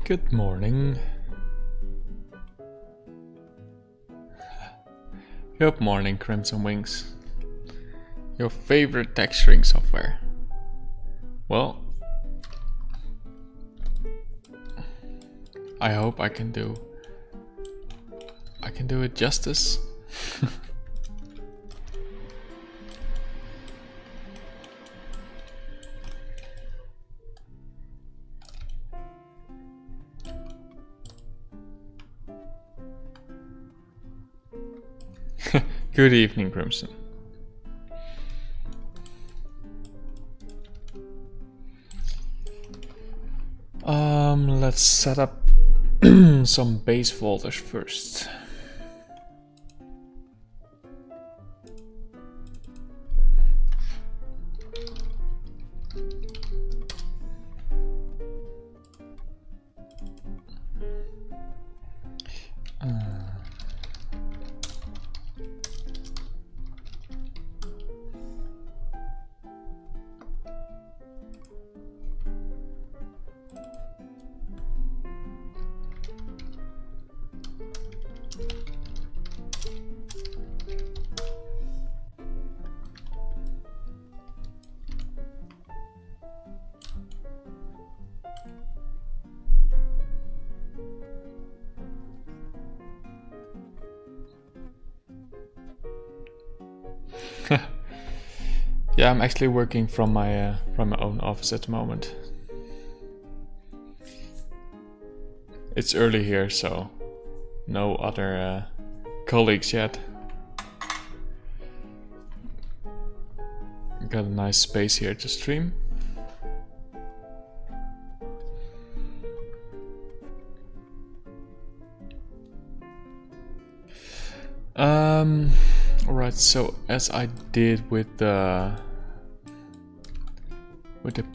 Good morning. Good morning, Crimson Wings. Your favorite texturing software. Well, I hope I can do it justice. Good evening, Crimson. Let's set up some base folders first. Yeah, I'm actually working from my own office at the moment. It's early here, so no other colleagues yet. Got a nice space here to stream. Alright, so as I did with the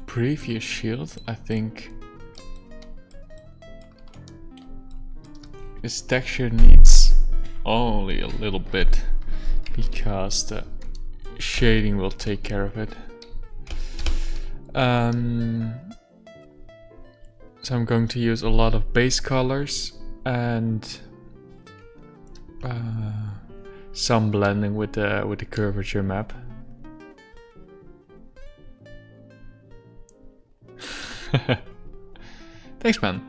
previous shield, I think this texture needs only a little bit because the shading will take care of it. So I'm going to use a lot of base colors and some blending with the curvature map. Thanks, man.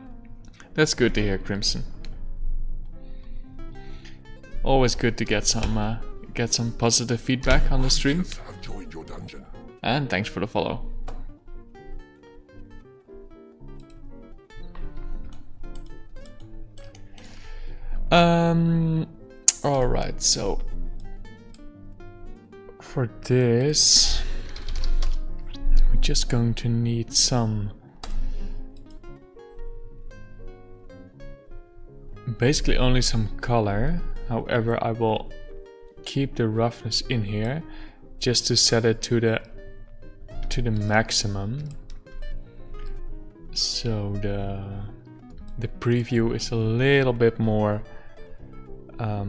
That's good to hear, Crimson. Always good to get some positive feedback on the stream. And thanks for the follow. Alright, so for this we're just going to need some basically only some color. However, I will keep the roughness in here just to set it to the maximum. So the preview is a little bit more a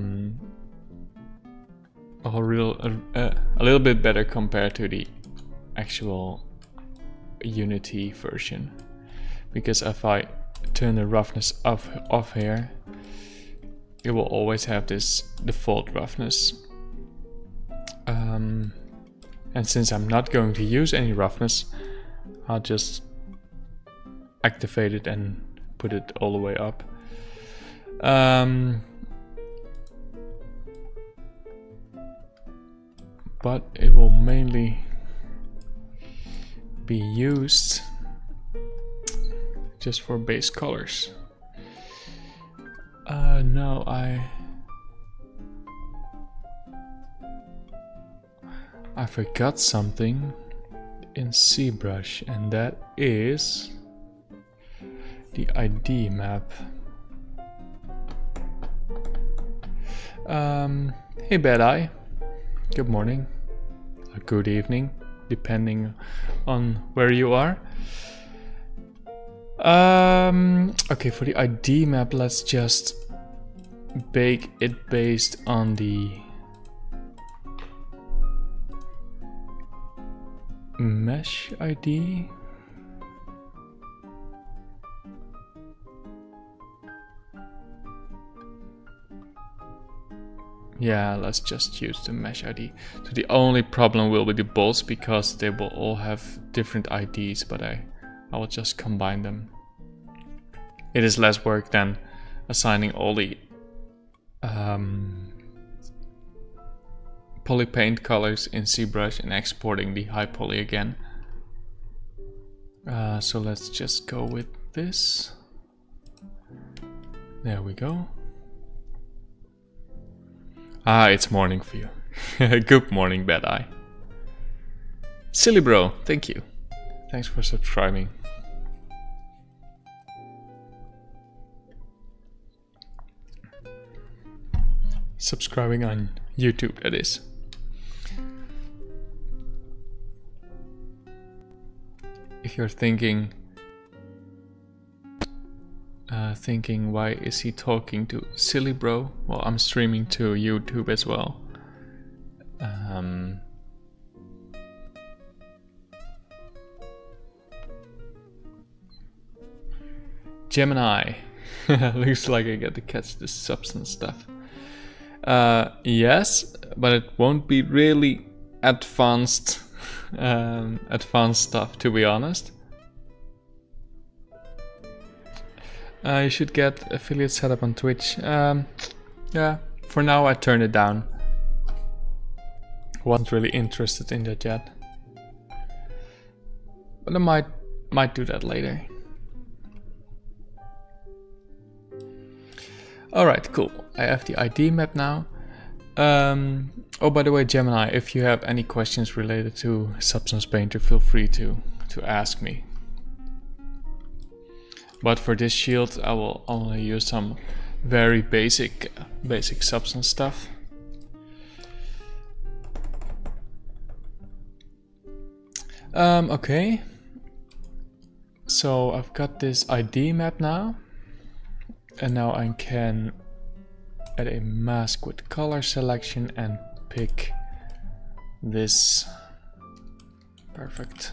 little bit better compared to the actual Unity version, because if I turn the roughness off here, it will always have this default roughness. And since I'm not going to use any roughness, I'll just activate it and put it all the way up. But it will mainly be used just for base colors. No, I forgot something in ZBrush, and that is the ID map. Hey Bad Eye, good morning, or good evening, depending on where you are. Okay, for the ID map, let's just bake it based on the mesh ID. Yeah, let's just use the mesh ID. So the only problem will be the bolts because they will all have different IDs, but I will just combine them. It is less work than assigning all the poly paint colors in ZBrush and exporting the high poly again. So let's just go with this. There we go. Ah, it's morning for you. Good morning, Bad Eye. Silly bro, thank you. Thanks for subscribing. Subscribing on YouTube, that is. If you're thinking why is he talking to Silly Bro? Well, I'm streaming to YouTube as well. Gemini. Looks like I get to catch the substance stuff. Yes, but it won't be really advanced stuff, to be honest. You should get affiliate setup on Twitch. Yeah, for now I turned it down. Wasn't really interested in that yet, but I might do that later. Alright, cool. I have the ID map now. Oh, by the way, Gemini, if you have any questions related to Substance Painter, feel free to ask me. But for this shield, I will only use some very basic Substance stuff. Okay. So I've got this ID map now. And now I can add a mask with color selection and pick this. Perfect.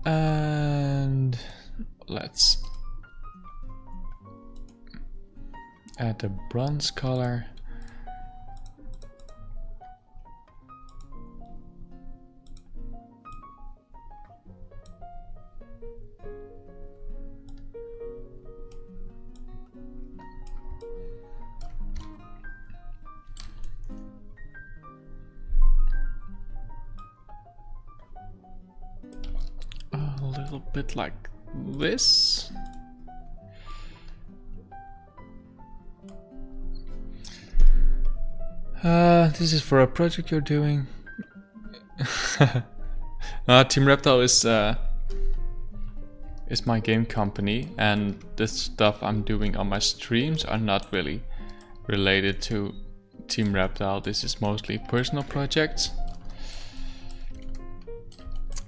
And let's add the bronze color. A little bit like this. This is for a project you're doing. Team Reptile is my game company, and the stuff I'm doing on my streams are not really related to Team Reptile. This is mostly personal projects.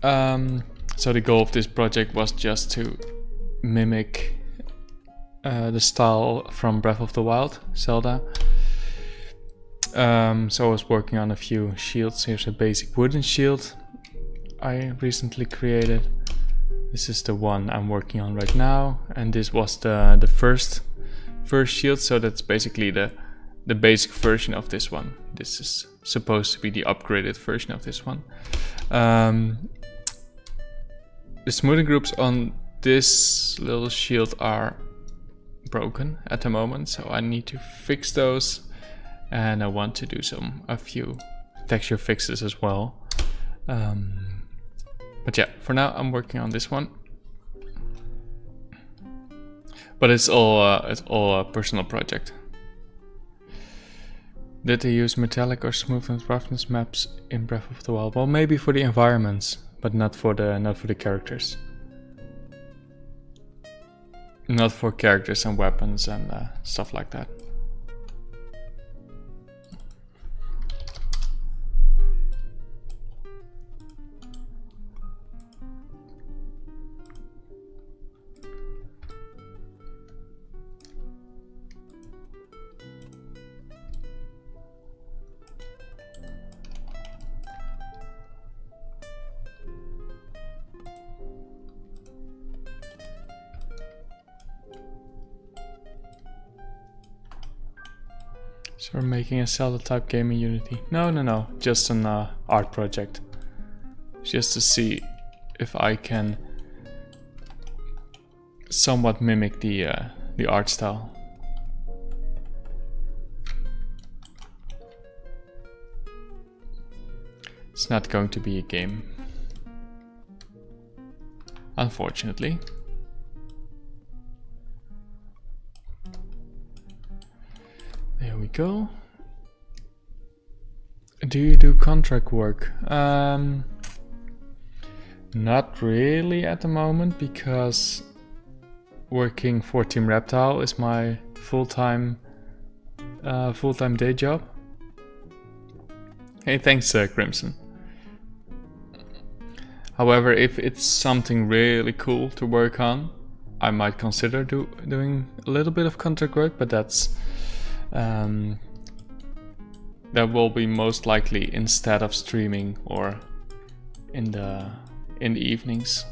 So the goal of this project was just to mimic the style from Breath of the Wild, Zelda. So I was working on a few shields. Here's a basic wooden shield I recently created. This is the one I'm working on right now, and this was the first shield, so that's basically the basic version of this one. This is supposed to be the upgraded version of this one. The smoothing groups on this little shield are broken at the moment, so I need to fix those, and I want to do a few texture fixes as well. But yeah, for now I'm working on this one. But it's all a personal project. Did they use metallic or smooth and roughness maps in Breath of the Wild? Well, maybe for the environments, but not for the characters. Not for characters and weapons and stuff like that. So we're making a Zelda type game in Unity. No, just an art project. Just to see if I can somewhat mimic the art style. It's not going to be a game, unfortunately. There we go. Do you do contract work? Not really at the moment, because working for Team Reptile is my full-time day job. Hey, thanks, Crimson. However, if it's something really cool to work on, I might consider doing a little bit of contract work, but that's that will be most likely instead of streaming or in the evenings.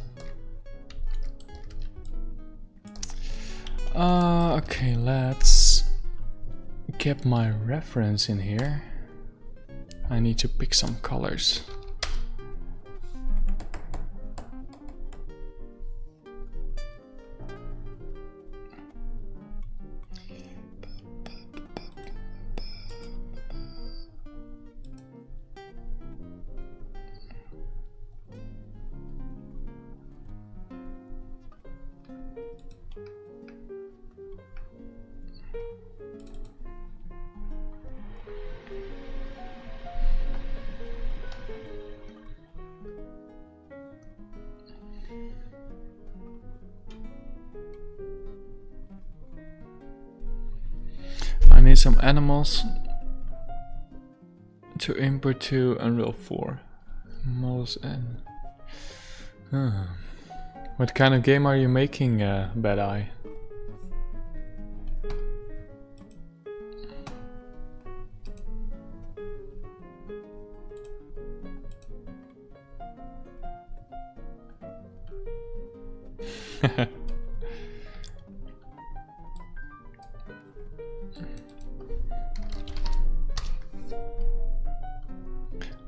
Okay, let's get my reference in here. I need to pick some colors. I need some animals to import to Unreal 4. Models and... What kind of game are you making, Bad Eye?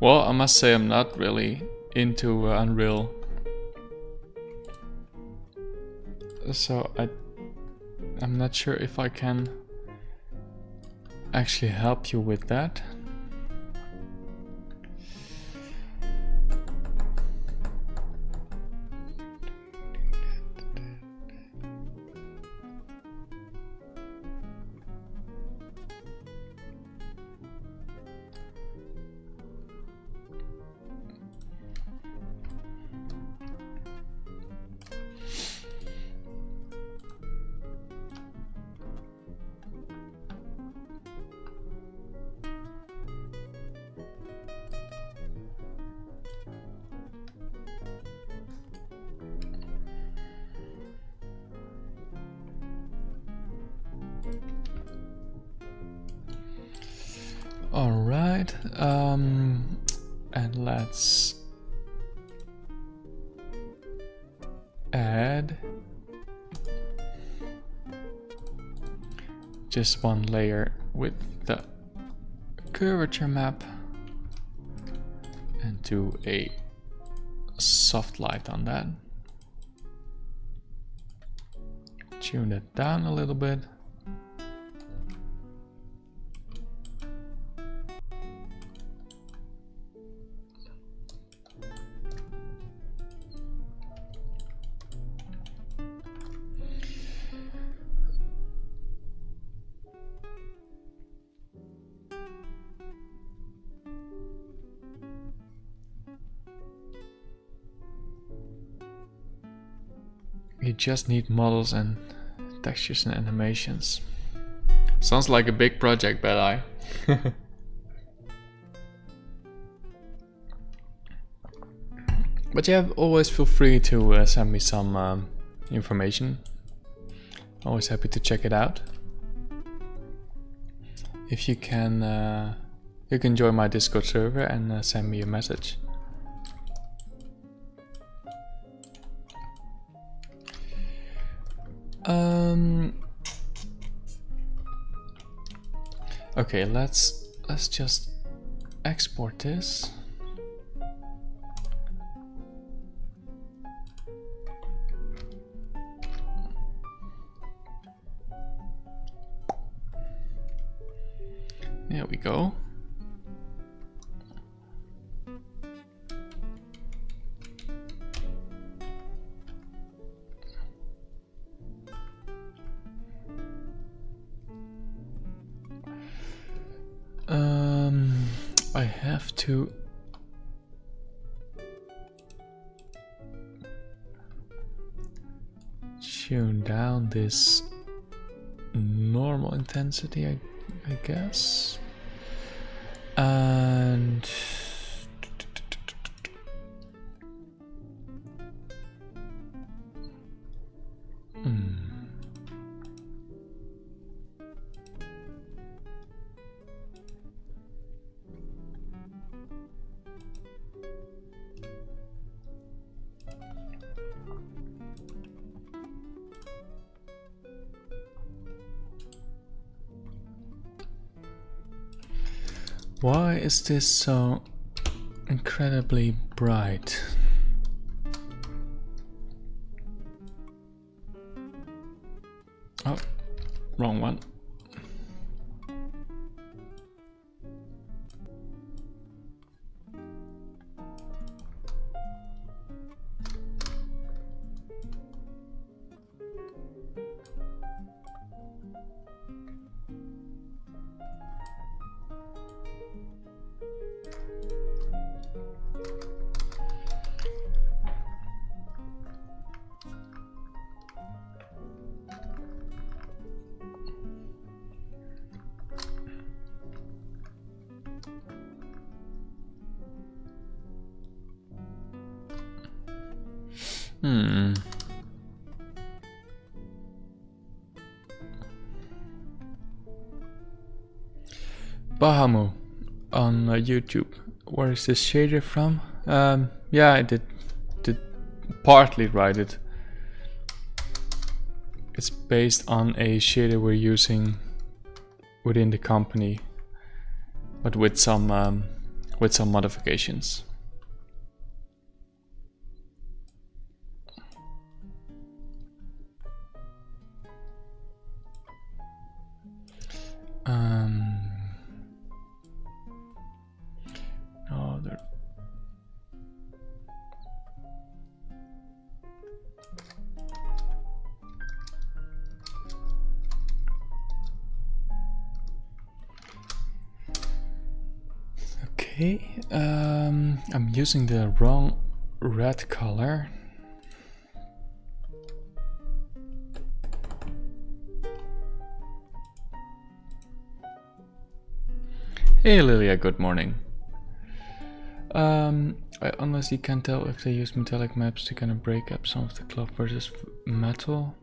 Well, I must say I'm not really into Unreal, so I'm not sure if I can actually help you with that. Alright, and let's add just one layer with the curvature map and do a soft light on that. Tune that down a little bit. You just need models and textures and animations. Sounds like a big project, Bad Eye. But yeah, always feel free to send me some information. Always happy to check it out. If you can join my Discord server and send me a message. Okay, let's just export this. There we go. I have to tune down this normal intensity, I guess. And why is this so incredibly bright? Oh, wrong one. Bahamu on YouTube. Where is this shader from? Yeah, I did partly write it. It's based on a shader we're using within the company, but with some modifications. No, there. Okay, I'm using the wrong red color. Hey Lilia, good morning. Unless you can tell if they use metallic maps to kind of break up some of the cloth versus metal.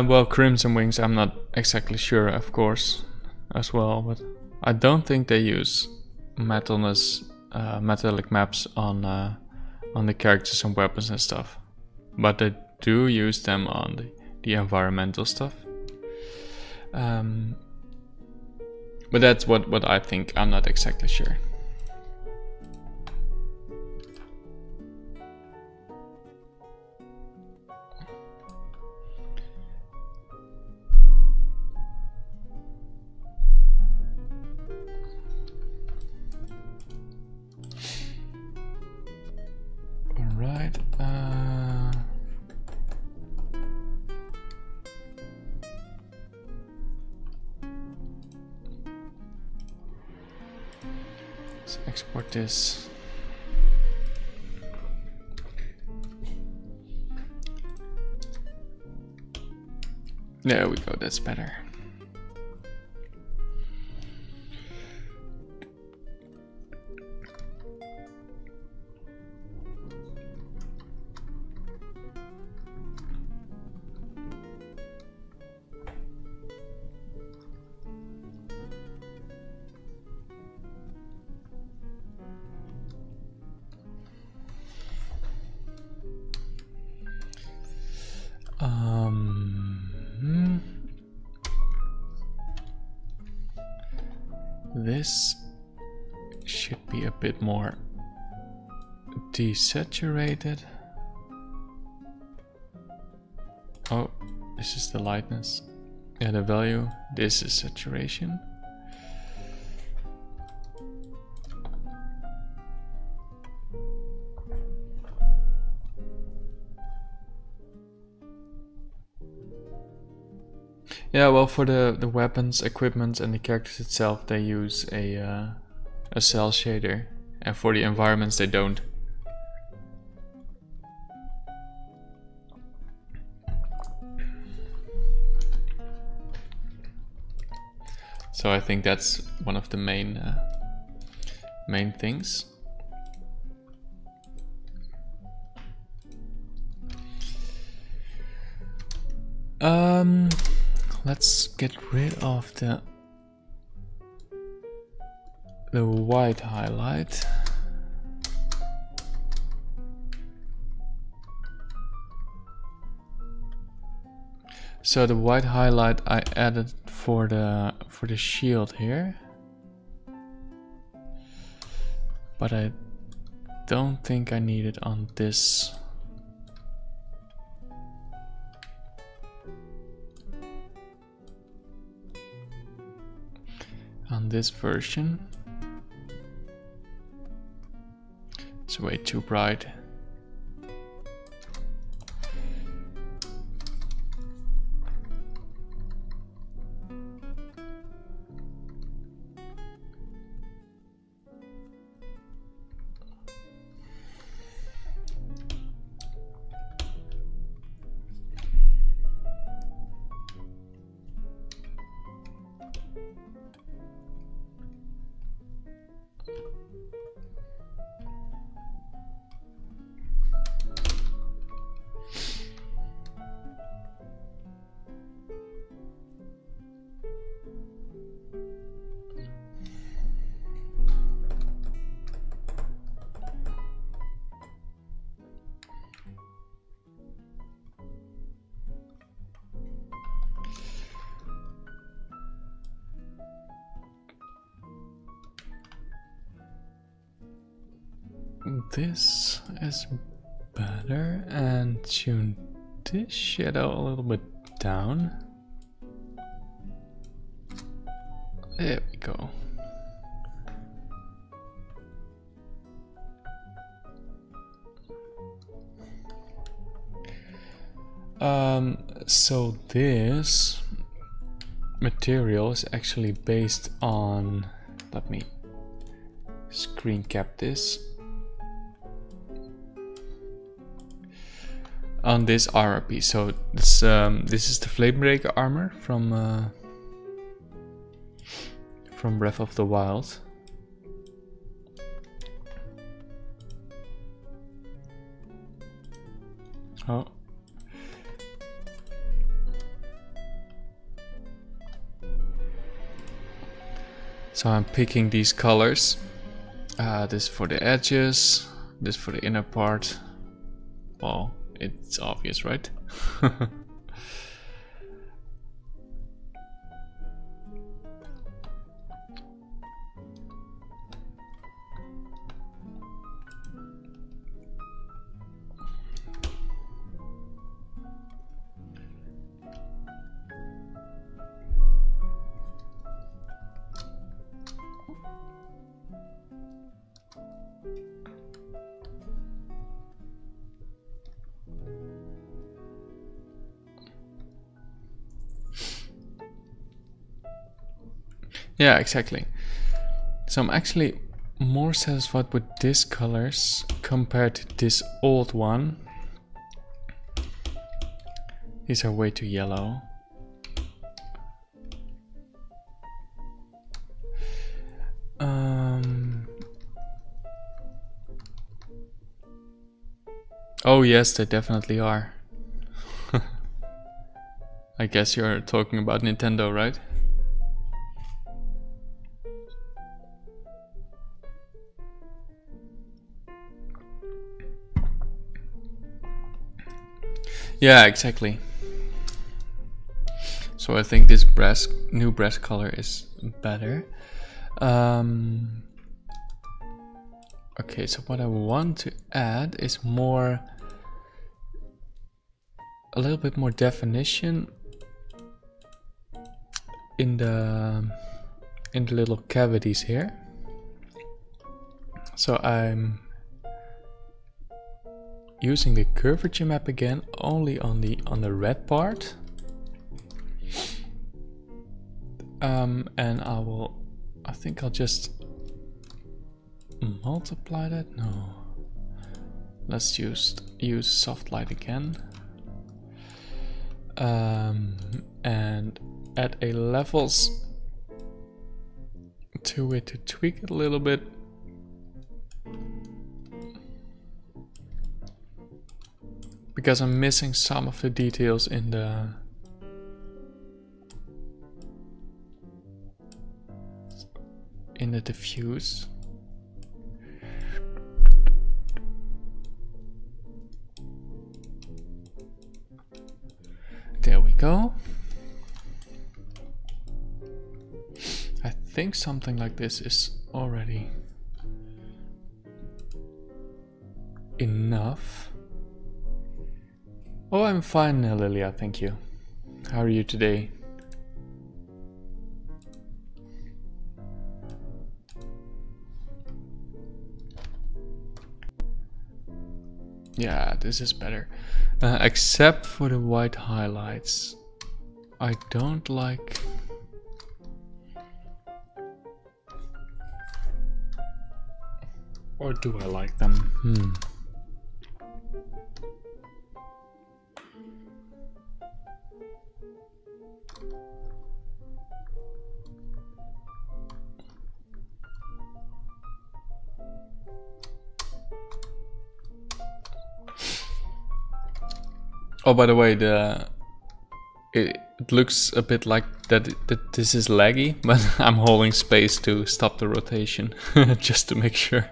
Well, Crimson Wings, I'm not exactly sure, of course, as well, but I don't think they use metallic maps on the characters and weapons and stuff, but they do use them on the environmental stuff. But that's what I think. I'm not exactly sure. Let's export this. There we go, that's better. this should be a bit more desaturated. Oh, this is the lightness. Yeah, the value. This is saturation. Yeah, well, for the weapons, equipment, and the characters itself, they use a cell shader, and for the environments, they don't. So I think that's one of the main things. Let's get rid of the white highlight. So the white highlight I added for the shield here, but I don't think I need it on this. On this version, it's way too bright. This is better, and tune this shadow a little bit down. There we go. So this material is actually based on, let me screen cap this, on this armor piece. So this is the Flamebreaker armor from Breath of the Wild. Oh. So I'm picking these colors. This for the edges, this for the inner part. Well, it's obvious, right? Yeah, exactly. So I'm actually more satisfied with these colors compared to this old one. These are way too yellow. Oh yes, they definitely are. I guess you're talking about Nintendo, right? Yeah, exactly. So I think this new brass color is better. Okay, so what I want to add is a little bit more definition in the little cavities here. So I'm using the curvature map again, only on the red part. And I think I'll just multiply that. No, let's use soft light again, and add a levels to it to tweak it a little bit. Because I'm missing some of the details in the diffuse. There we go. I think something like this is already enough. Oh, I'm fine, Lilia, thank you. How are you today? Yeah, this is better. Except for the white highlights. I don't like... Or do I like them? Oh, by the way, it looks a bit like that this is laggy, but I'm holding space to stop the rotation, just to make sure.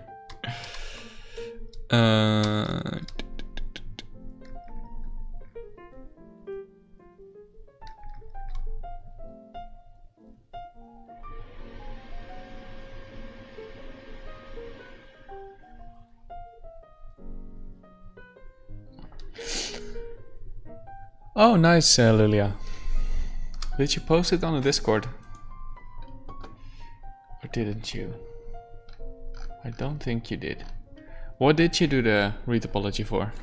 Oh, nice, Lilia. Did you post it on the Discord? Or didn't you? I don't think you did. What did you do the read apology for?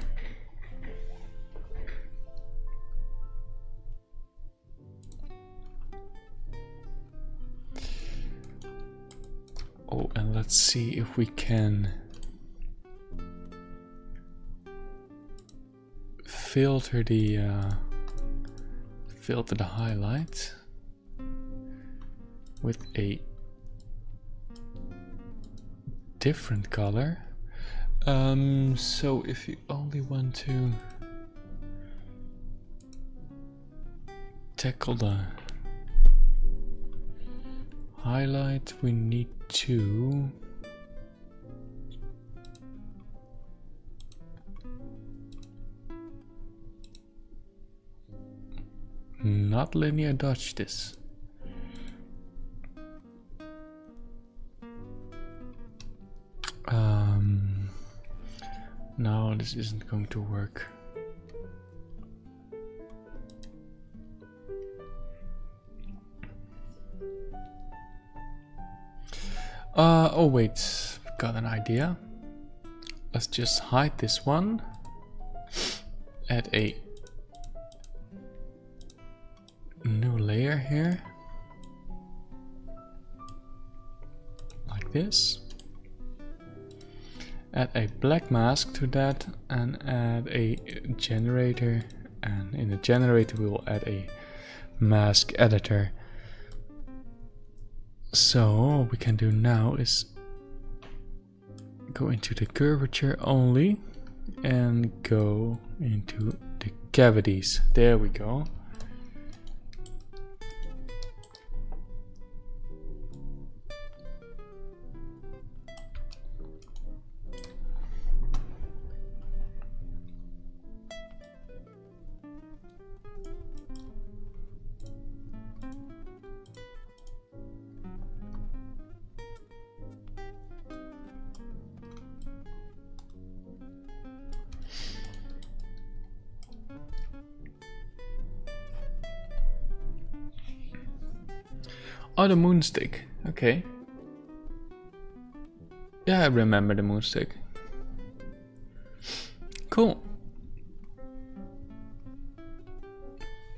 Oh, and let's see if we can filter the highlight with a different color. So if you only want to tackle the highlight, we need to not linear dodge this. No, this isn't going to work. Oh wait, got an idea. Let's just hide this one. Add a new layer here. Like this. Add a black mask to that and add a generator, and in the generator we will add a mask editor. So what we can do now is go into the curvature only and go into the cavities. There we go. Oh, the moonstick. Okay. Yeah, I remember the moonstick. Cool.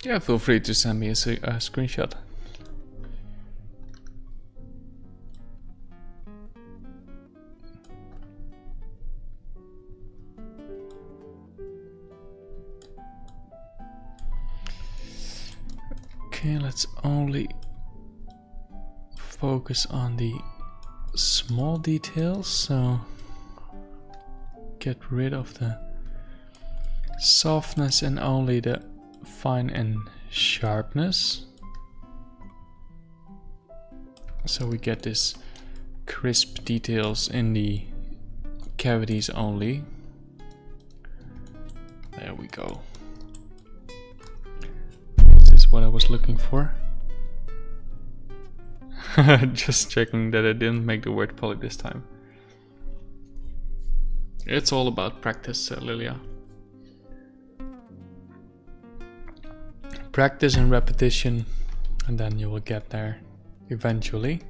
Yeah, feel free to send me a screenshot. Okay, let's only focus on the small details, so get rid of the softness and only the fine and sharpness, so we get this crisp details in the cavities only. There we go. This is what I was looking for. Just checking that I didn't make the word poly this time. It's all about practice, Lilia. Practice and repetition, and then you will get there eventually.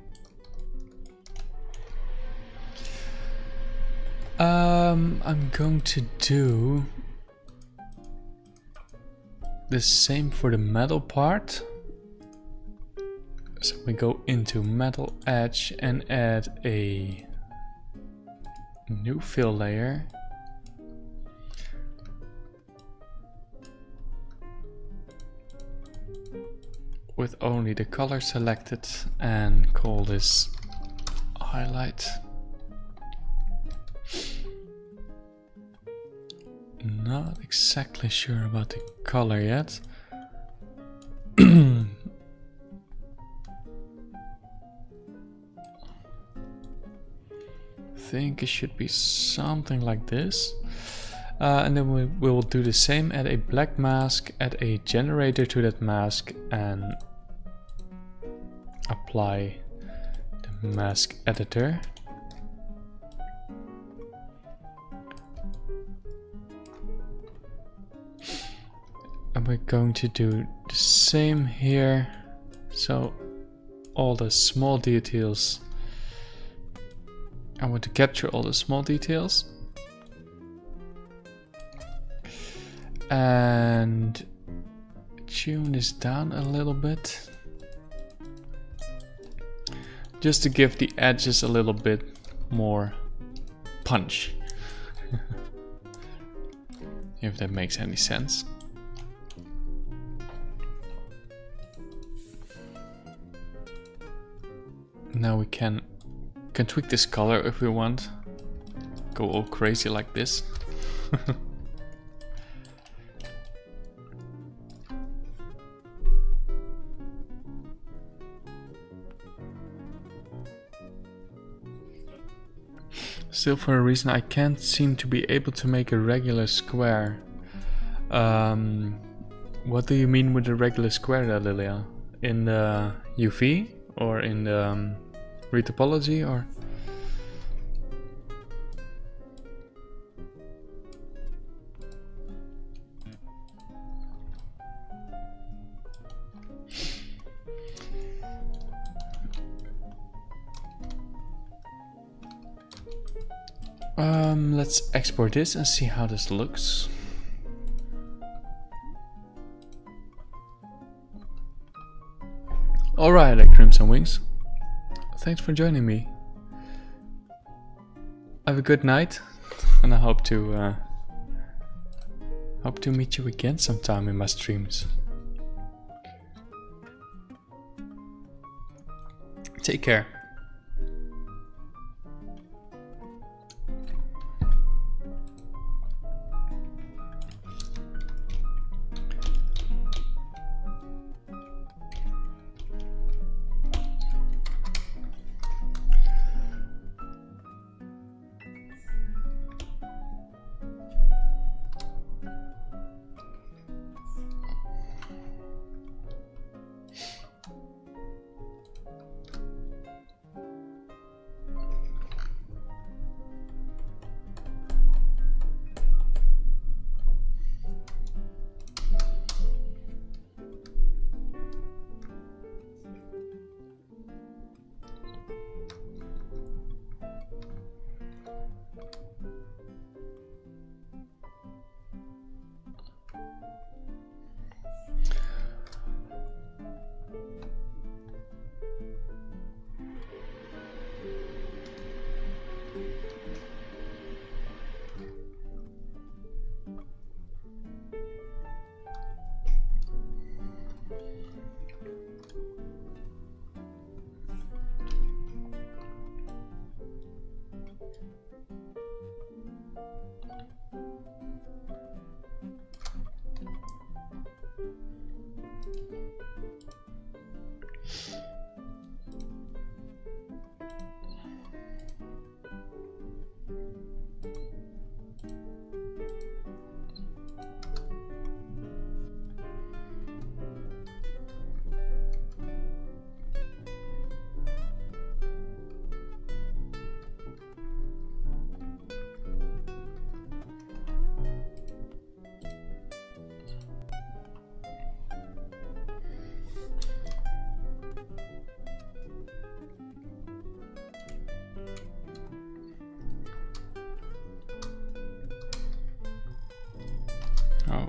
I'm going to do the same for the metal part. So we go into metal edge and add a new fill layer. With only the color selected, and call this highlight. Not exactly sure about the color yet. Think it should be something like this. And then we will do the same, add a black mask, add a generator to that mask, and apply the mask editor. And we're going to do the same here, so all the small details. I want to capture all the small details. And tune this down a little bit. Just to give the edges a little bit more punch. If that makes any sense. Now we can tweak this color if we want. Go all crazy like this. Still, for a reason I can't seem to be able to make a regular square. What do you mean with a regular square there, Lilia? In the UV or in the retopology, or? Let's export this and see how this looks. Alright, Crimson Wings. Thanks for joining me. Have a good night, and I hope to meet you again sometime in my streams. Take care. Oh.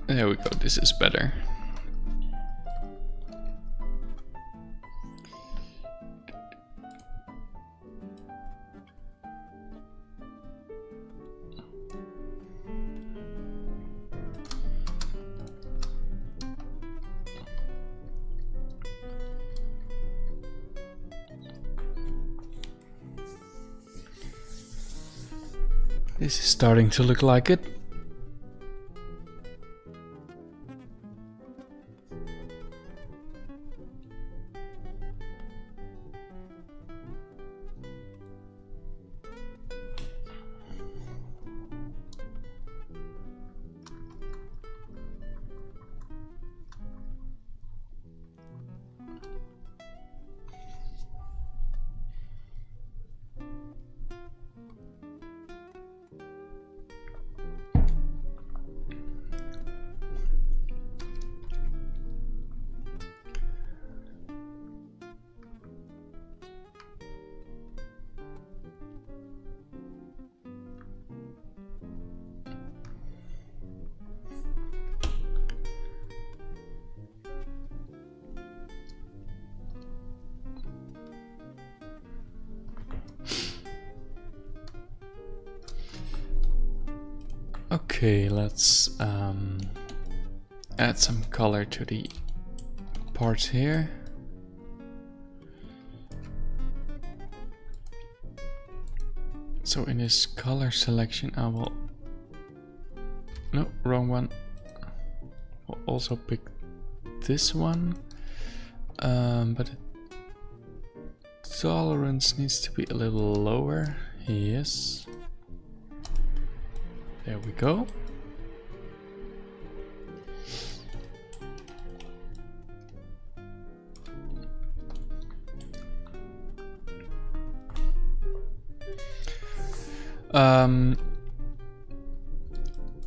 There we go, this is better. This is starting to look like it. Okay, let's add some color to the parts here. So in this color selection I will... No, wrong one. I'll also pick this one. But the tolerance needs to be a little lower. Yes. There we go.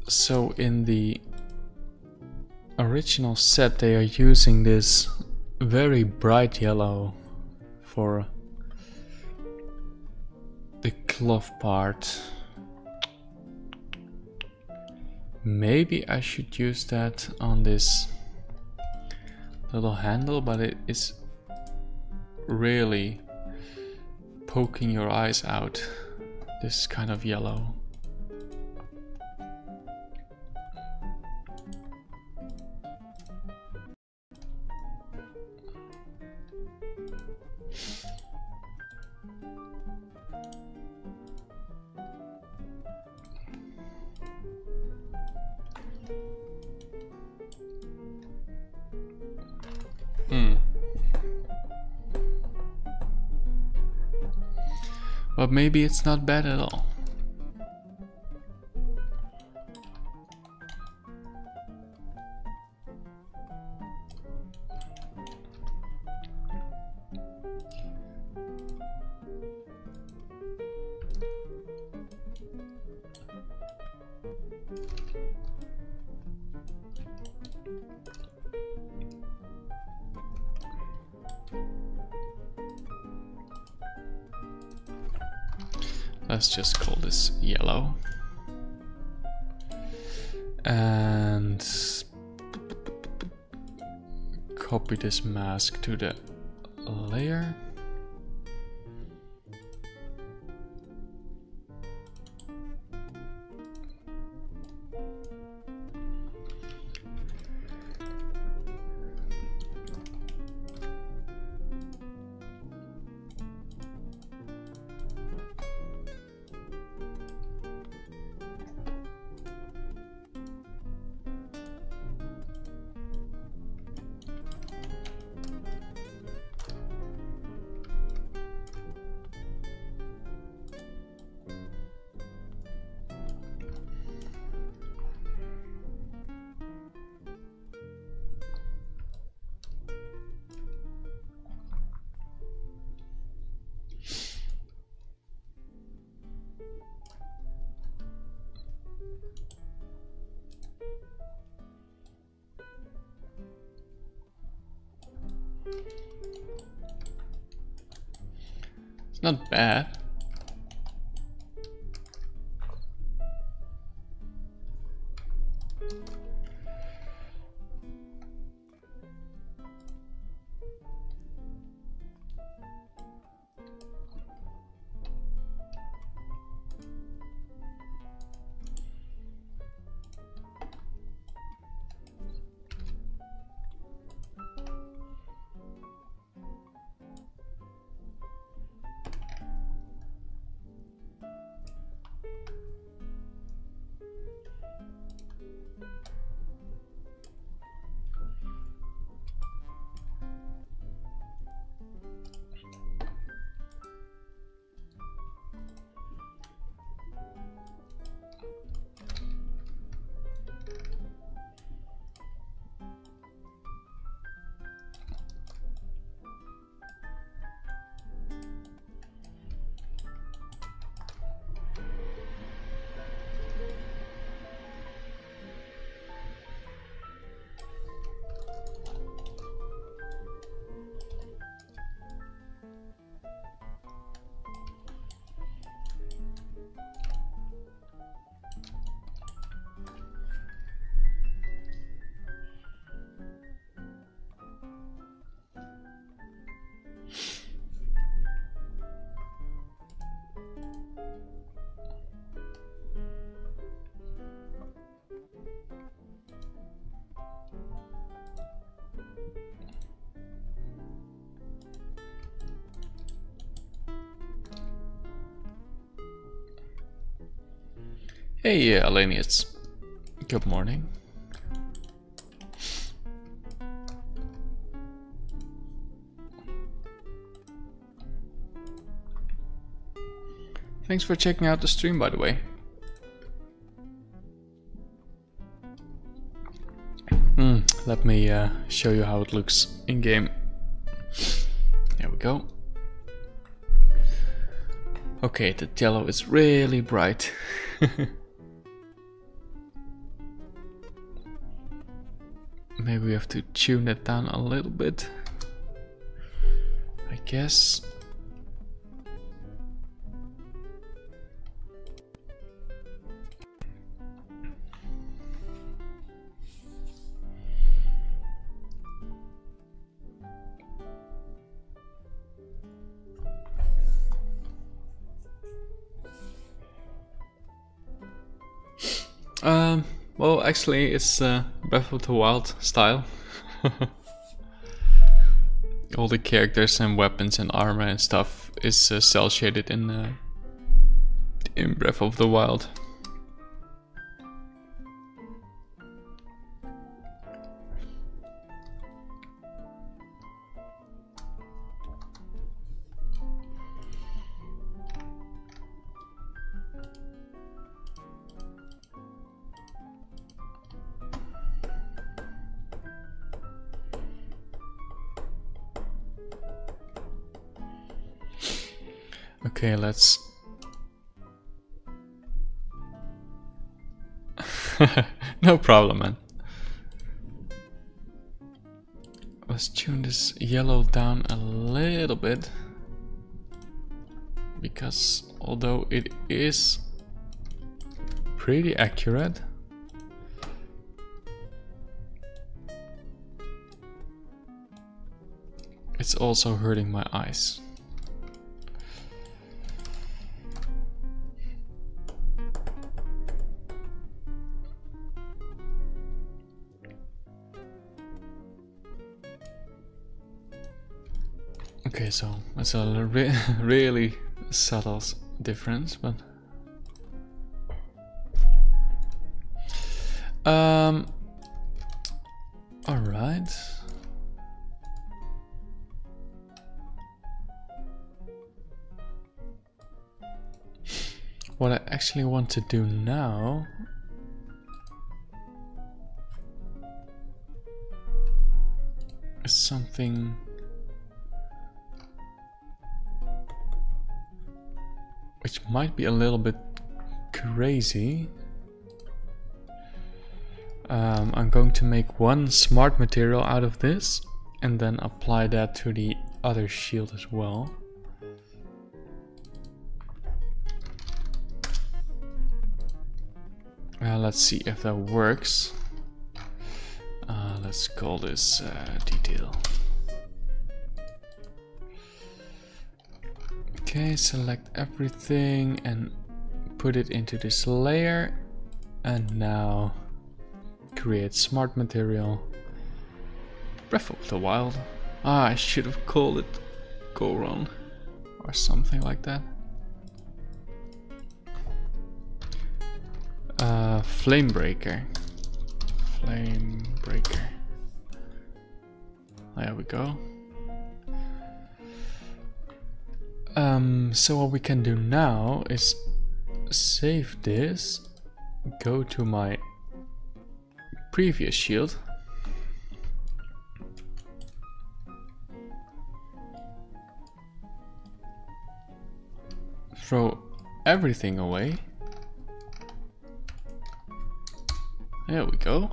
So in the original set they are using this very bright yellow for the cloth part. Maybe I should use that on this little handle, but it is really poking your eyes out, this kind of yellow. But maybe it's not bad at all. Let's just call this yellow. And copy this mask to the layer. Not bad. Hey, Alanius. Good morning. Thanks for checking out the stream, by the way. Let me show you how it looks in game. There we go. Okay, the yellow is really bright. Maybe we have to tune it down a little bit, I guess. Well, actually, it's Breath of the Wild style. All the characters and weapons and armor and stuff is cel shaded in Breath of the Wild. Okay, let's... No problem, man. Let's tune this yellow down a little bit. Because although it is pretty accurate, it's also hurting my eyes. Okay, so it's a really subtle difference, but all right. What I actually want to do now is something which might be a little bit crazy. I'm going to make one smart material out of this and then apply that to the other shield as well. Let's see if that works. Let's call this detail. Okay, select everything and put it into this layer. And now create smart material. Breath of the Wild. Ah, I should have called it Goron or something like that. Flamebreaker. Flamebreaker. There we go. So what we can do now is save this, go to my previous shield, throw everything away. There we go.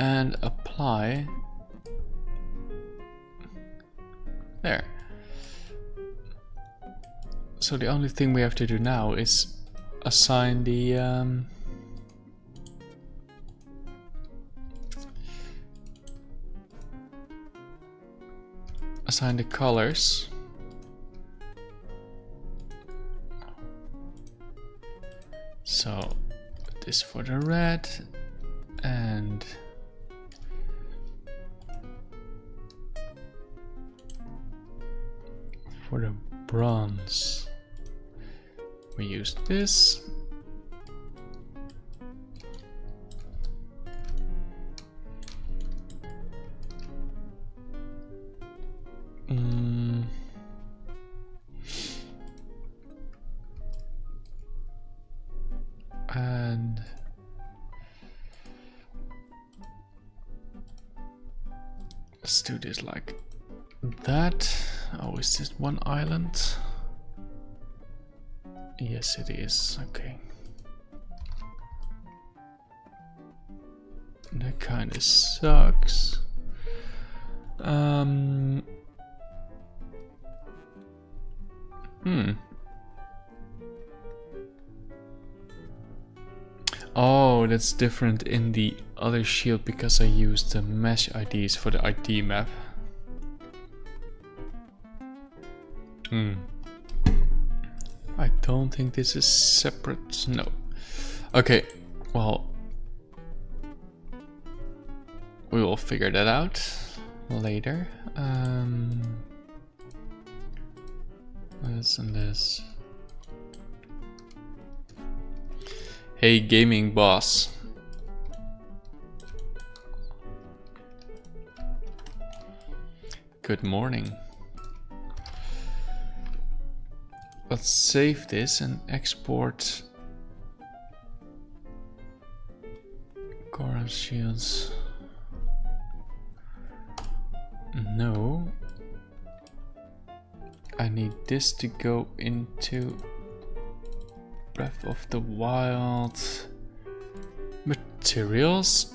And apply. There. So the only thing we have to do now is assign the colors. So this for the red and for the bronze we use this. And let's do this like that. Oh, is this one island? Yes, it is. Okay. That kind of sucks. Oh, that's different in the other shield because I used the mesh IDs for the ID map. I don't think this is separate. No. Okay, well, we will figure that out later. This and this. Hey, gaming boss. Good morning. Let's save this and export Goron shields. No. I need this to go into Breath of the Wild materials.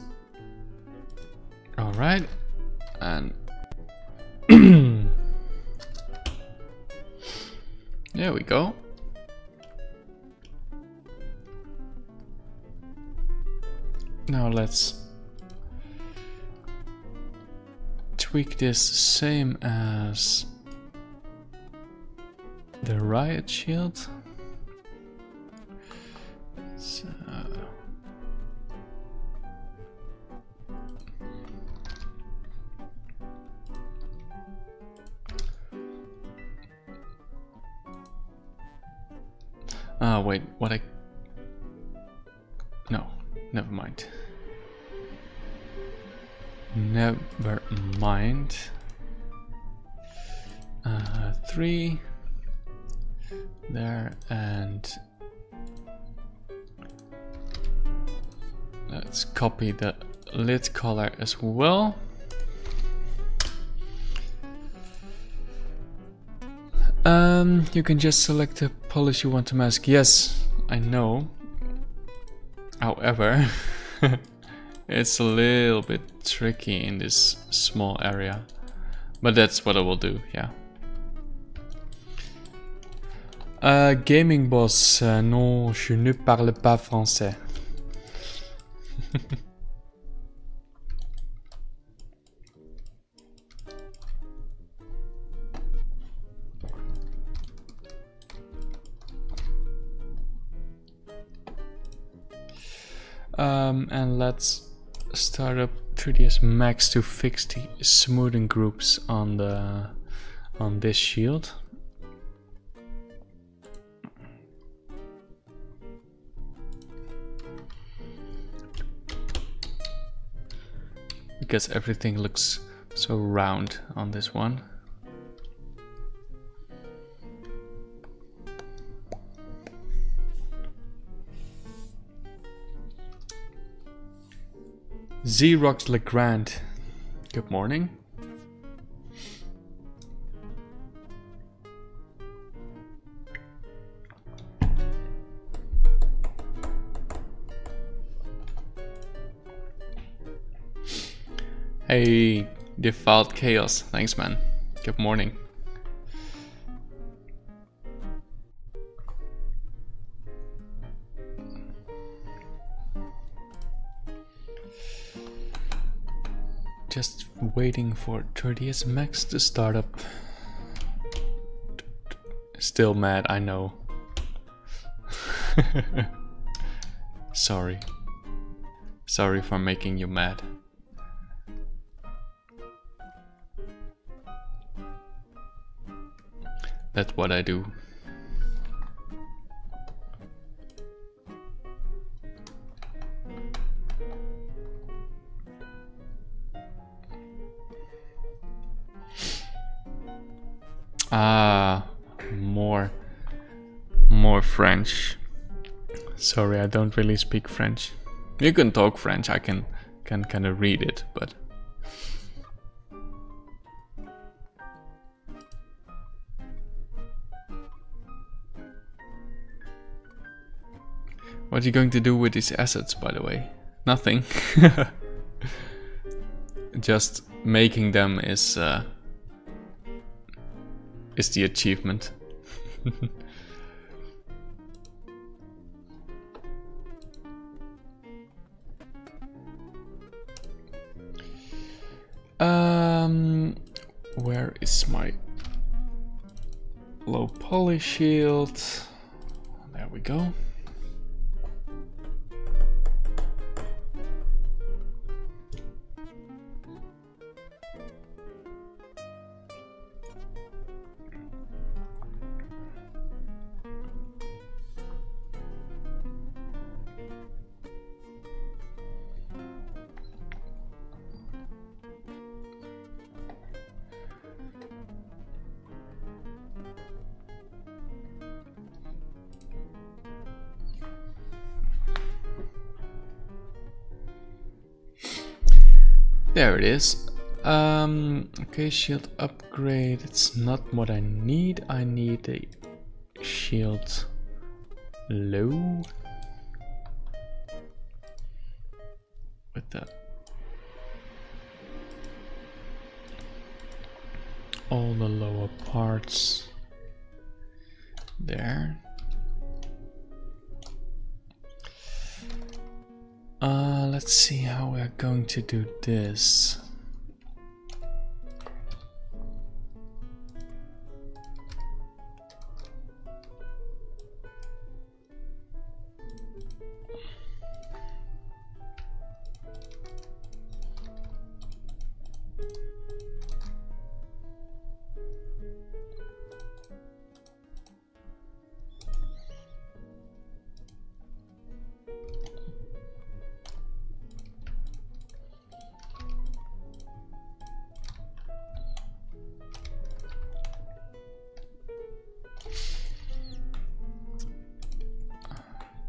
Alright. And there we go. Now let's tweak this same as the riot shield. So wait, what no, never mind. Never mind. 3 there, and let's copy the lid color as well. You can just select the polish you want to mask. Yes, I know. However, it's a little bit tricky in this small area. But that's what I will do, yeah. Gaming boss, non, je ne parle pas français. And let's start up 3ds Max to fix the smoothing groups on this shield. Because everything looks so round on this one. Xerox Legrand, good morning. Hey, Default Chaos, thanks man. Good morning. Just waiting for 3ds Max to start up. Still mad, I know. Sorry. Sorry for making you mad. That's what I do. Ah, more French. Sorry, I don't really speak French. You can talk French, I can kind of read it, but what are you going to do with these assets, by the way? Nothing. Just making them is the achievement. Where is my low poly shield? There we go. There it is. Okay, shield upgrade. It's not what I need. I need a shield low. With the all the lower parts there. Let's see how we're going to do this.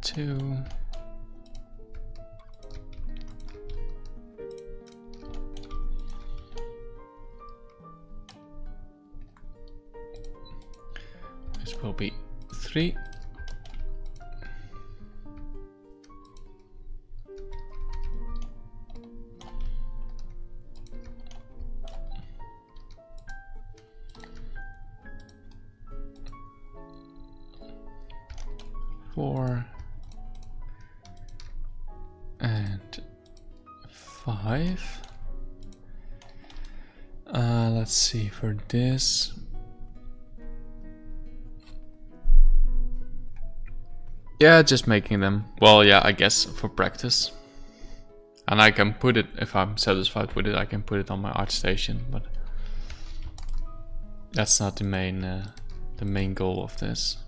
Two. This will be 3. And 5. Let's see for this. Yeah, just making them. Well, yeah, I guess for practice. And I can put it, if I'm satisfied with it, I can put it on my art station, but that's not the main goal of this.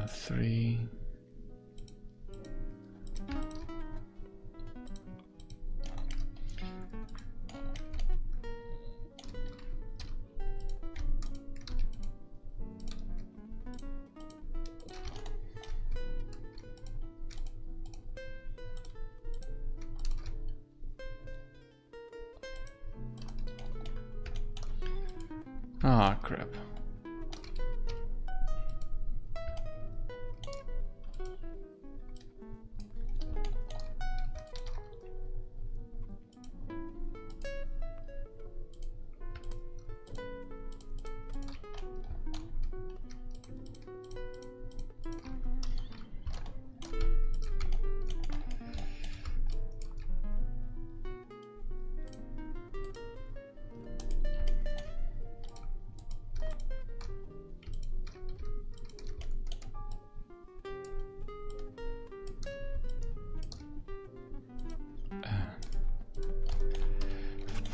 3. Ah, crap.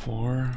Four.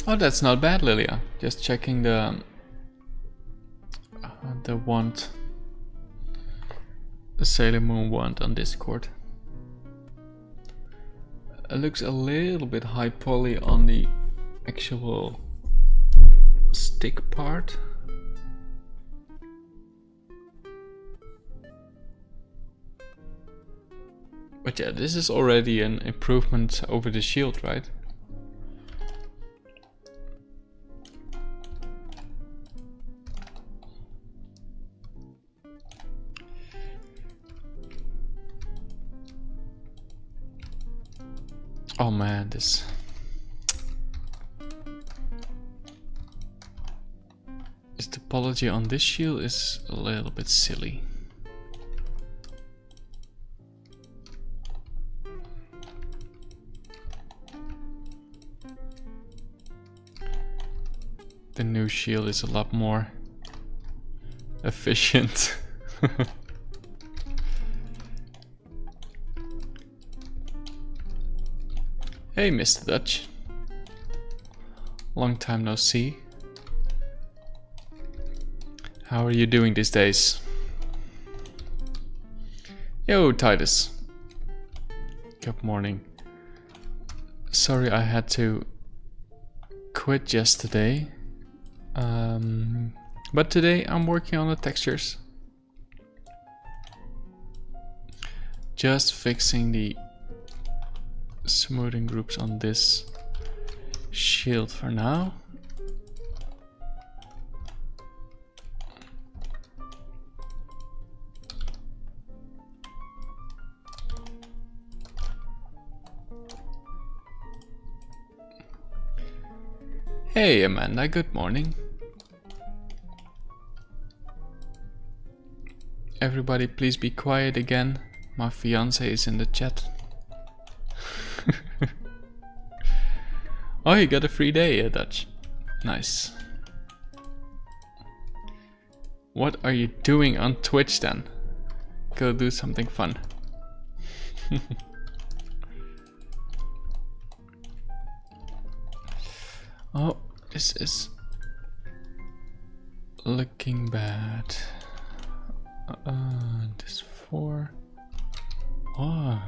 Oh, that's not bad, Lilia. Just checking the wand, the Sailor Moon wand on Discord. It looks a little bit high poly on the actual stick part. But yeah, this is already an improvement over the shield, right? Oh man, this topology on this shield is a little bit silly. The new shield is a lot more efficient. Hey, Mr. Dutch. Long time no see. How are you doing these days? Yo, Titus. Good morning. Sorry I had to quit yesterday. But today I'm working on the textures. Just fixing the smoothing groups on this shield for now. Hey Amanda, good morning. Everybody please be quiet again. My fiance is in the chat. Oh, you got a free day, Dutch. Nice. What are you doing on Twitch then? Go do something fun. Oh, this is looking bad. This 4. Oh.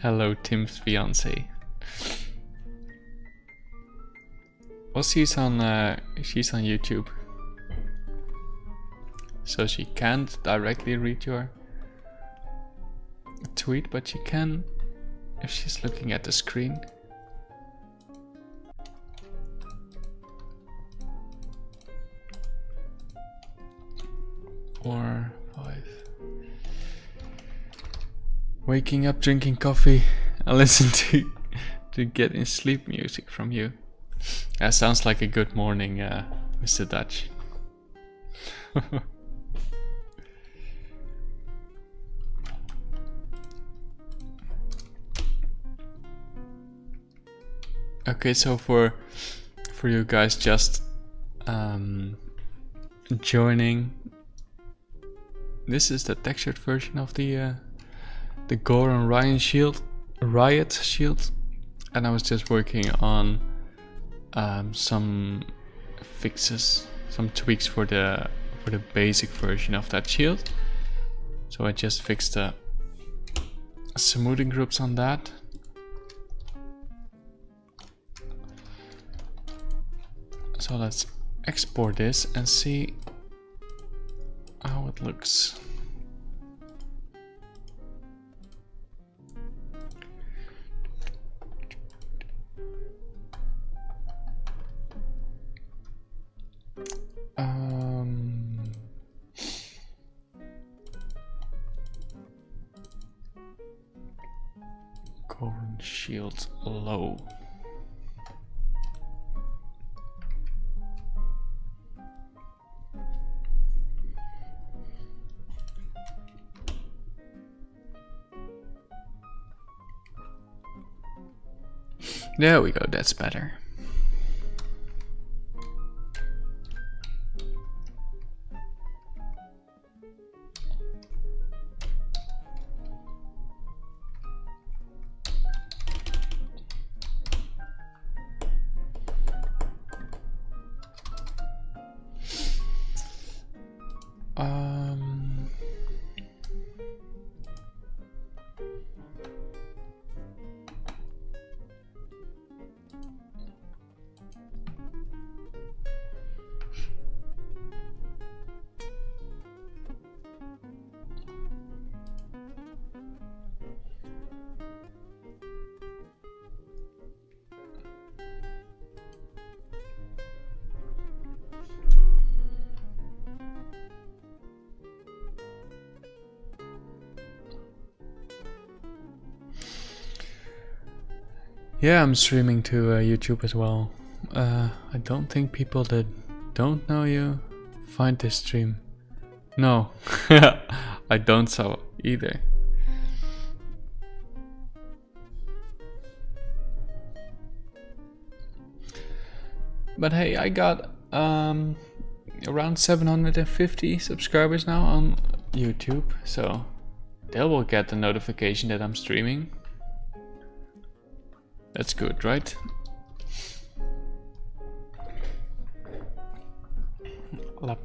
Hello, Tim's fiance. Well, she's on YouTube, so she can't directly read your tweet, but she can if she's looking at the screen. Or 5. Waking up, drinking coffee, and listen to getting sleep music from you. That sounds like a good morning, Mr. Dutch. Okay, so for you guys just joining, this is the textured version of the Goran Riot shield, and I was just working on some fixes, some tweaks for the basic version of that shield. So I just fixed the smoothing groups on that. So let's export this and see how it looks. Current shield low. There we go, that's better. Yeah, I'm streaming to YouTube as well. I don't think people that don't know you find this stream. No, I don't so either. But hey, I got around 750 subscribers now on YouTube, so they will get the notification that I'm streaming. That's good, right? Let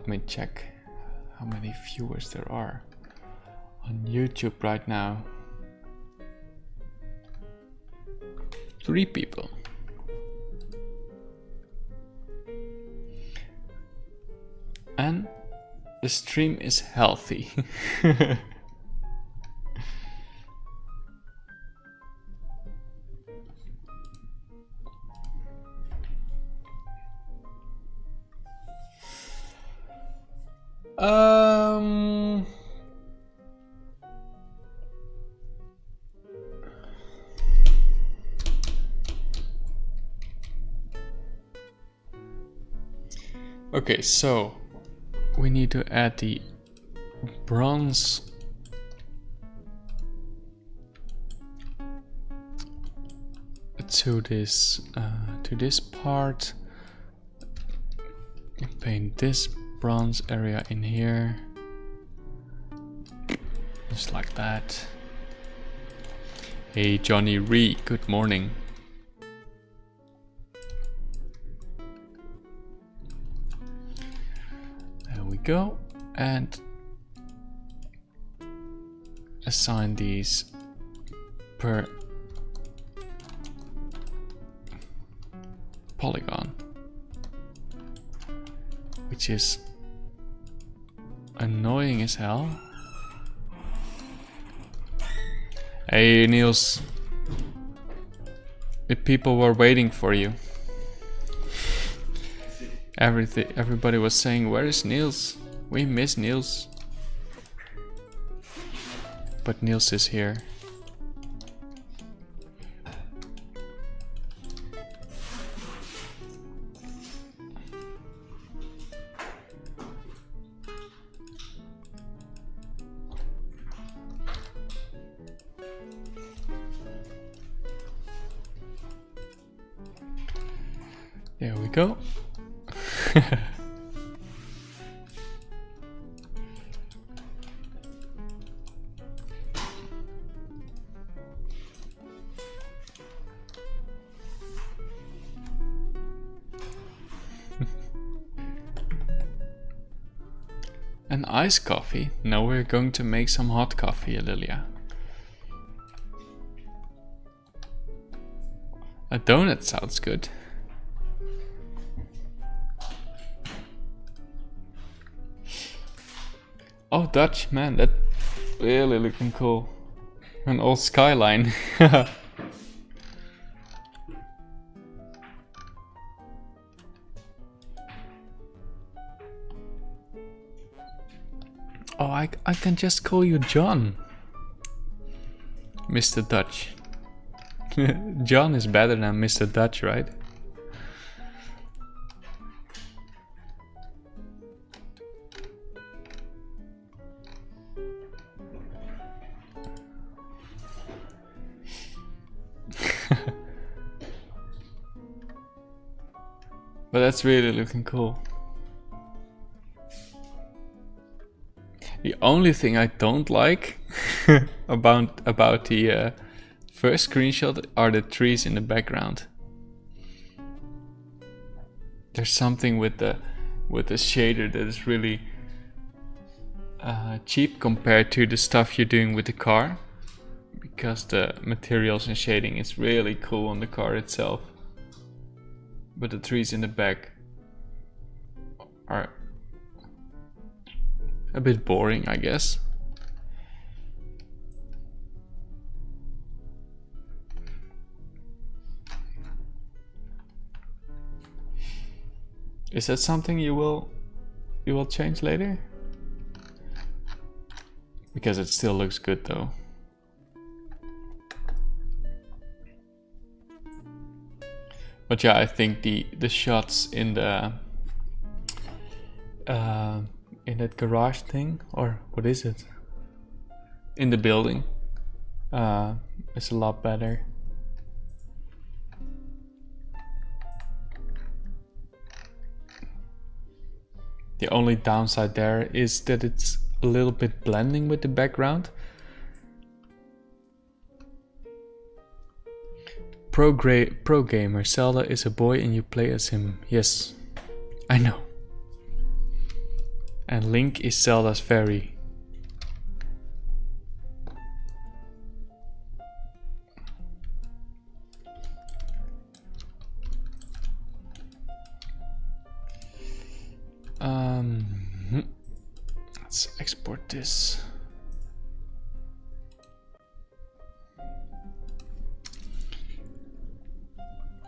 me check how many viewers there are on YouTube right now. 3 people. And the stream is healthy. Okay, so we need to add the bronze to this part. Paint this bronze area in here, just like that. Hey Johnny Ree, good morning. There we go, and assign these per polygon, which is annoying as hell. Hey Niels, the people were waiting for you. Everybody was saying, where is Niels? We miss Niels. But Niels is here. There we go. An iced coffee? No, we're going to make some hot coffee, Lilia. A donut sounds good. Oh, Dutch, man, that really looking cool. An old skyline. Oh, I can just call you John. Mr. Dutch. John is better than Mr. Dutch, right? But that's really looking cool. The only thing I don't like about the first screenshot are the trees in the background. There's something with the shader that is really cheap compared to the stuff you're doing with the car, because the materials and shading is really cool on the car itself. But the trees in the back are a bit boring, I guess. Is that something you will change later? Because it still looks good though. But yeah, I think the shots in the in that garage thing, or what is it? In the building, is a lot better. The only downside there is that it's a little bit blending with the background. Pro gamer, Zelda is a boy and you play as him. Yes, I know. And Link is Zelda's fairy. Let's export this.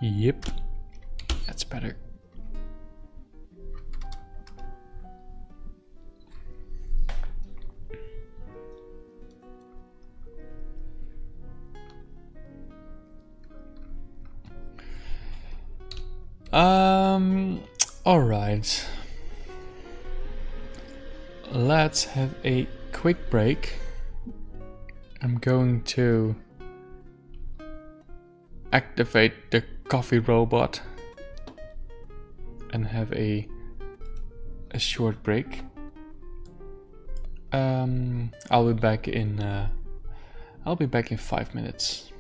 Yep, that's better. All right. Let's have a quick break. I'm going to activate the coffee robot and have a short break. I'll be back in 5 minutes.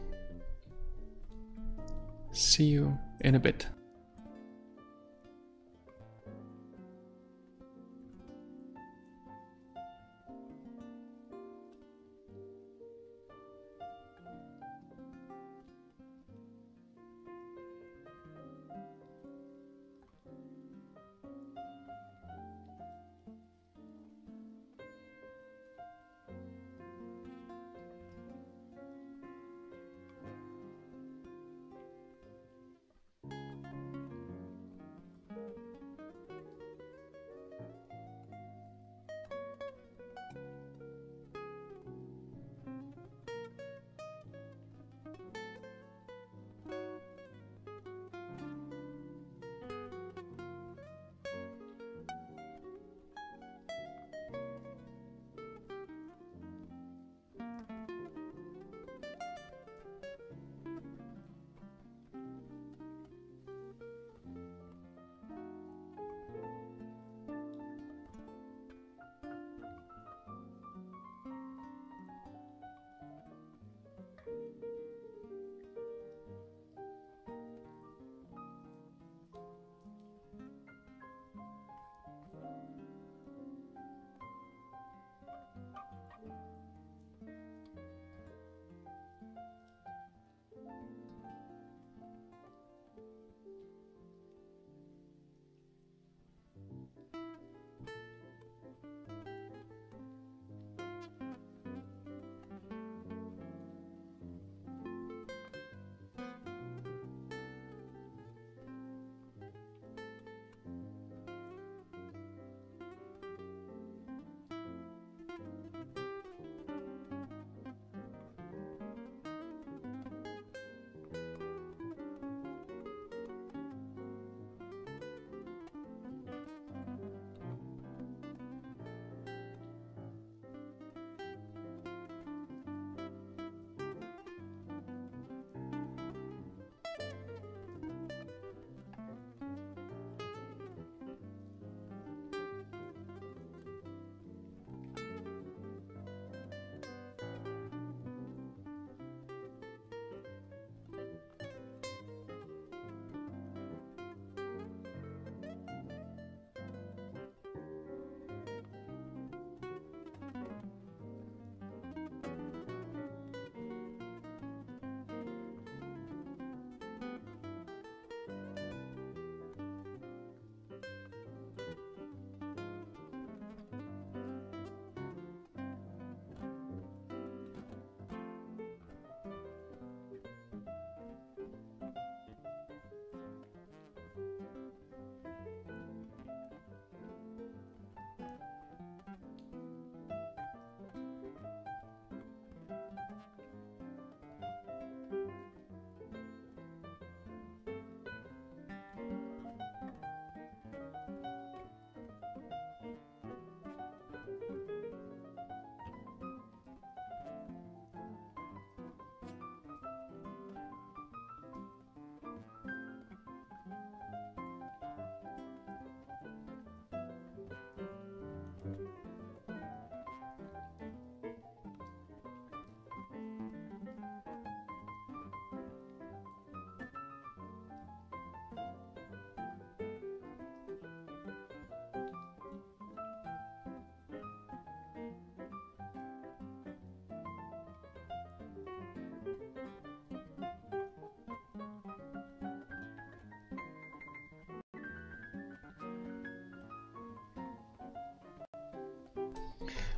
See you in a bit.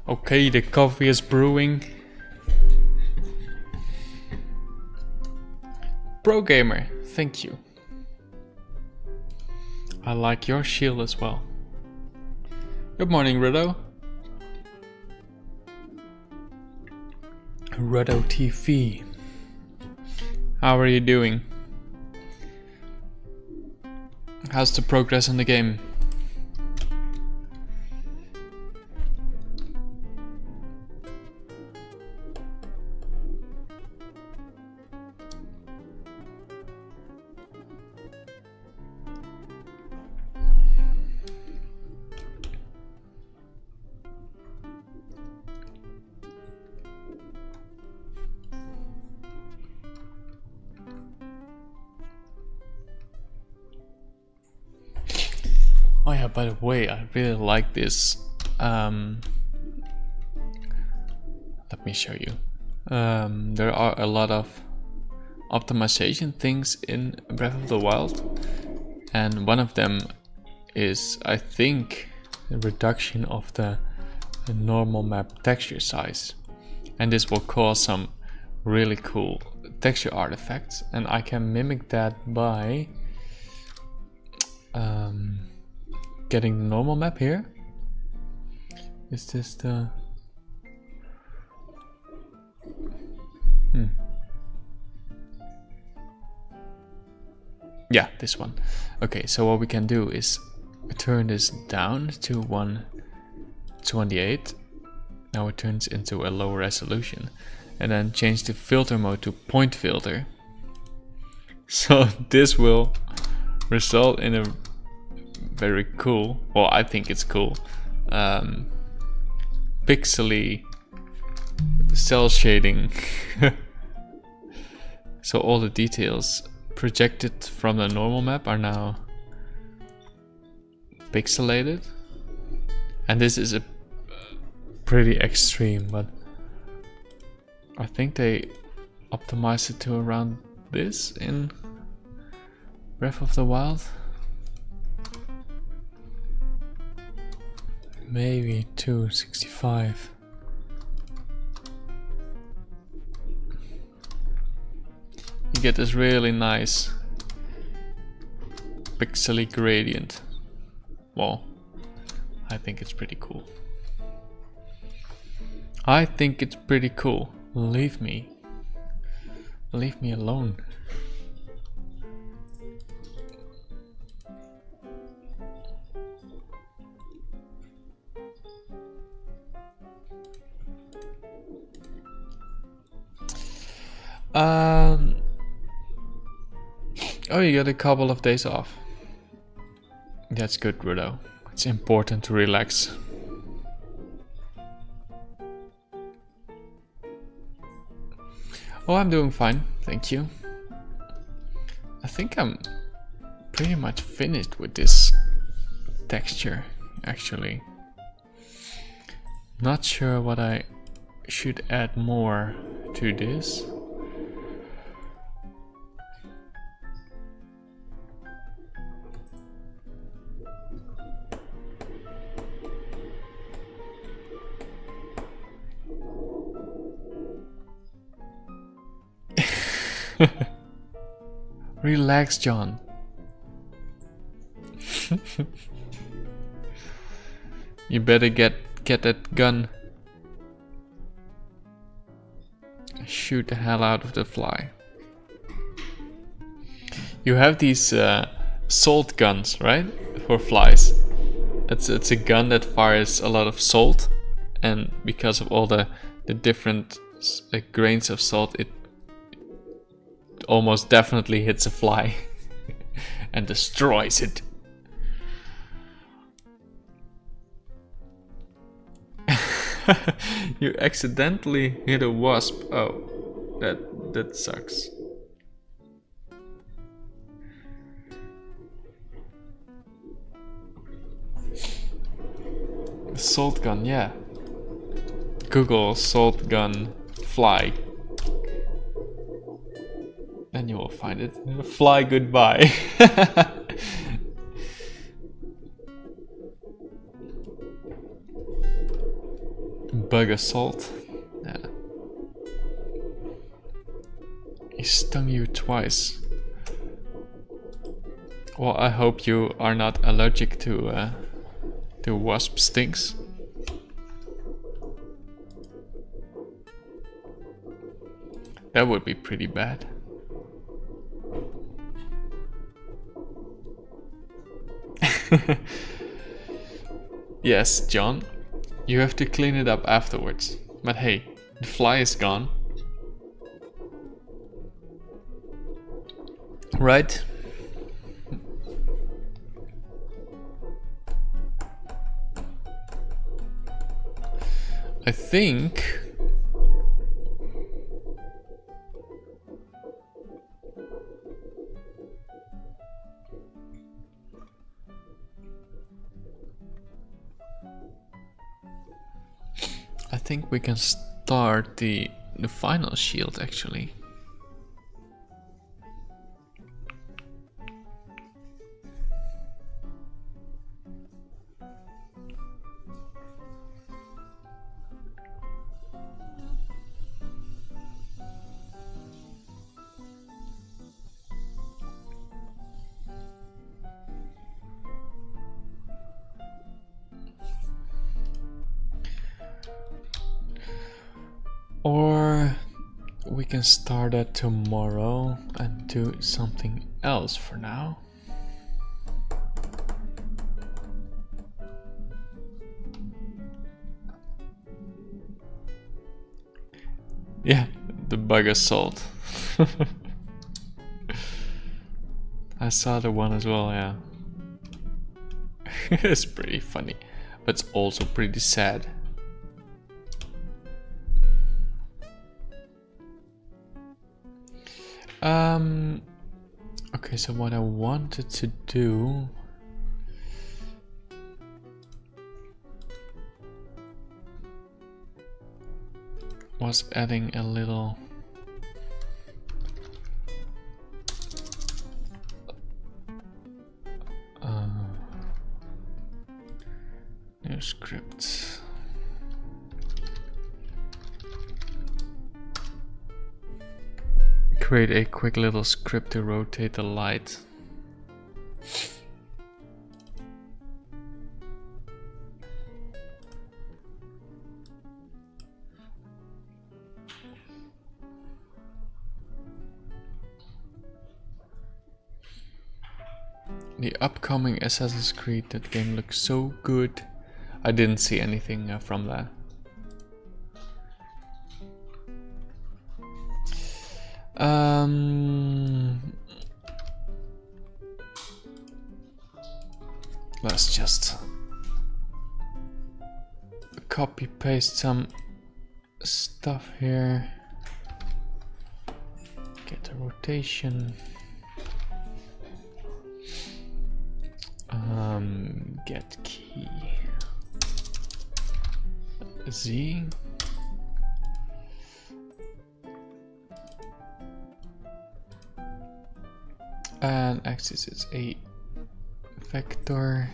Okay, the coffee is brewing. Pro Gamer, thank you. I like your shield as well. Good morning, Rudo. Rudo TV. How are you doing? How's the progress in the game? yeah, by the way, I really like this. Let me show you. There are a lot of optimization things in Breath of the Wild, and one of them is, I think, the reduction of the normal map texture size, and this will cause some really cool texture artifacts, and I can mimic that by getting the normal map here. Is this the yeah, this one. Okay, so what we can do is turn this down to 128. Now it turns into a low resolution, and then change the filter mode to point filter. So this will result in a very cool, well, I think it's cool, pixely cell shading. So all the details projected from the normal map are now pixelated, and this is a pretty extreme, but I think they optimized it to around this in Breath of the Wild. Maybe 265. You get this really nice pixely gradient. Well, I think it's pretty cool. I think it's pretty cool. Leave me alone. Oh, you got a couple of days off. That's good, Rudo. It's important to relax. Oh, I'm doing fine, thank you. I think I'm pretty much finished with this texture, actually. Not sure what I should add more to this. Relax, John. You better get that gun. Shoot the hell out of the fly. You have these salt guns, right? For flies. It's a gun that fires a lot of salt, and because of all the different grains of salt, it almost definitely hits a fly and destroys it. You accidentally hit a wasp. Oh, that sucks. Salt gun, yeah. Google salt gun fly. Then you will find it. Fly goodbye. Bug assault. Yeah. He stung you twice. Well, I hope you are not allergic to wasp stings. That would be pretty bad. Yes, John, you have to clean it up afterwards. But hey, the fly is gone. Right? I think think we can start the final shield actually. Or we can start that tomorrow and do something else for now. Yeah, the bug assault. I saw the one as well, yeah. It's pretty funny, but it's also pretty sad. Okay, so what I wanted to do was adding a little new script. Create a quick little script to rotate the light. The upcoming Assassin's Creed, that game looks so good. I didn't see anything from that. Let's just copy paste some stuff here. Get the rotation. Get key Z. And axis is a vector.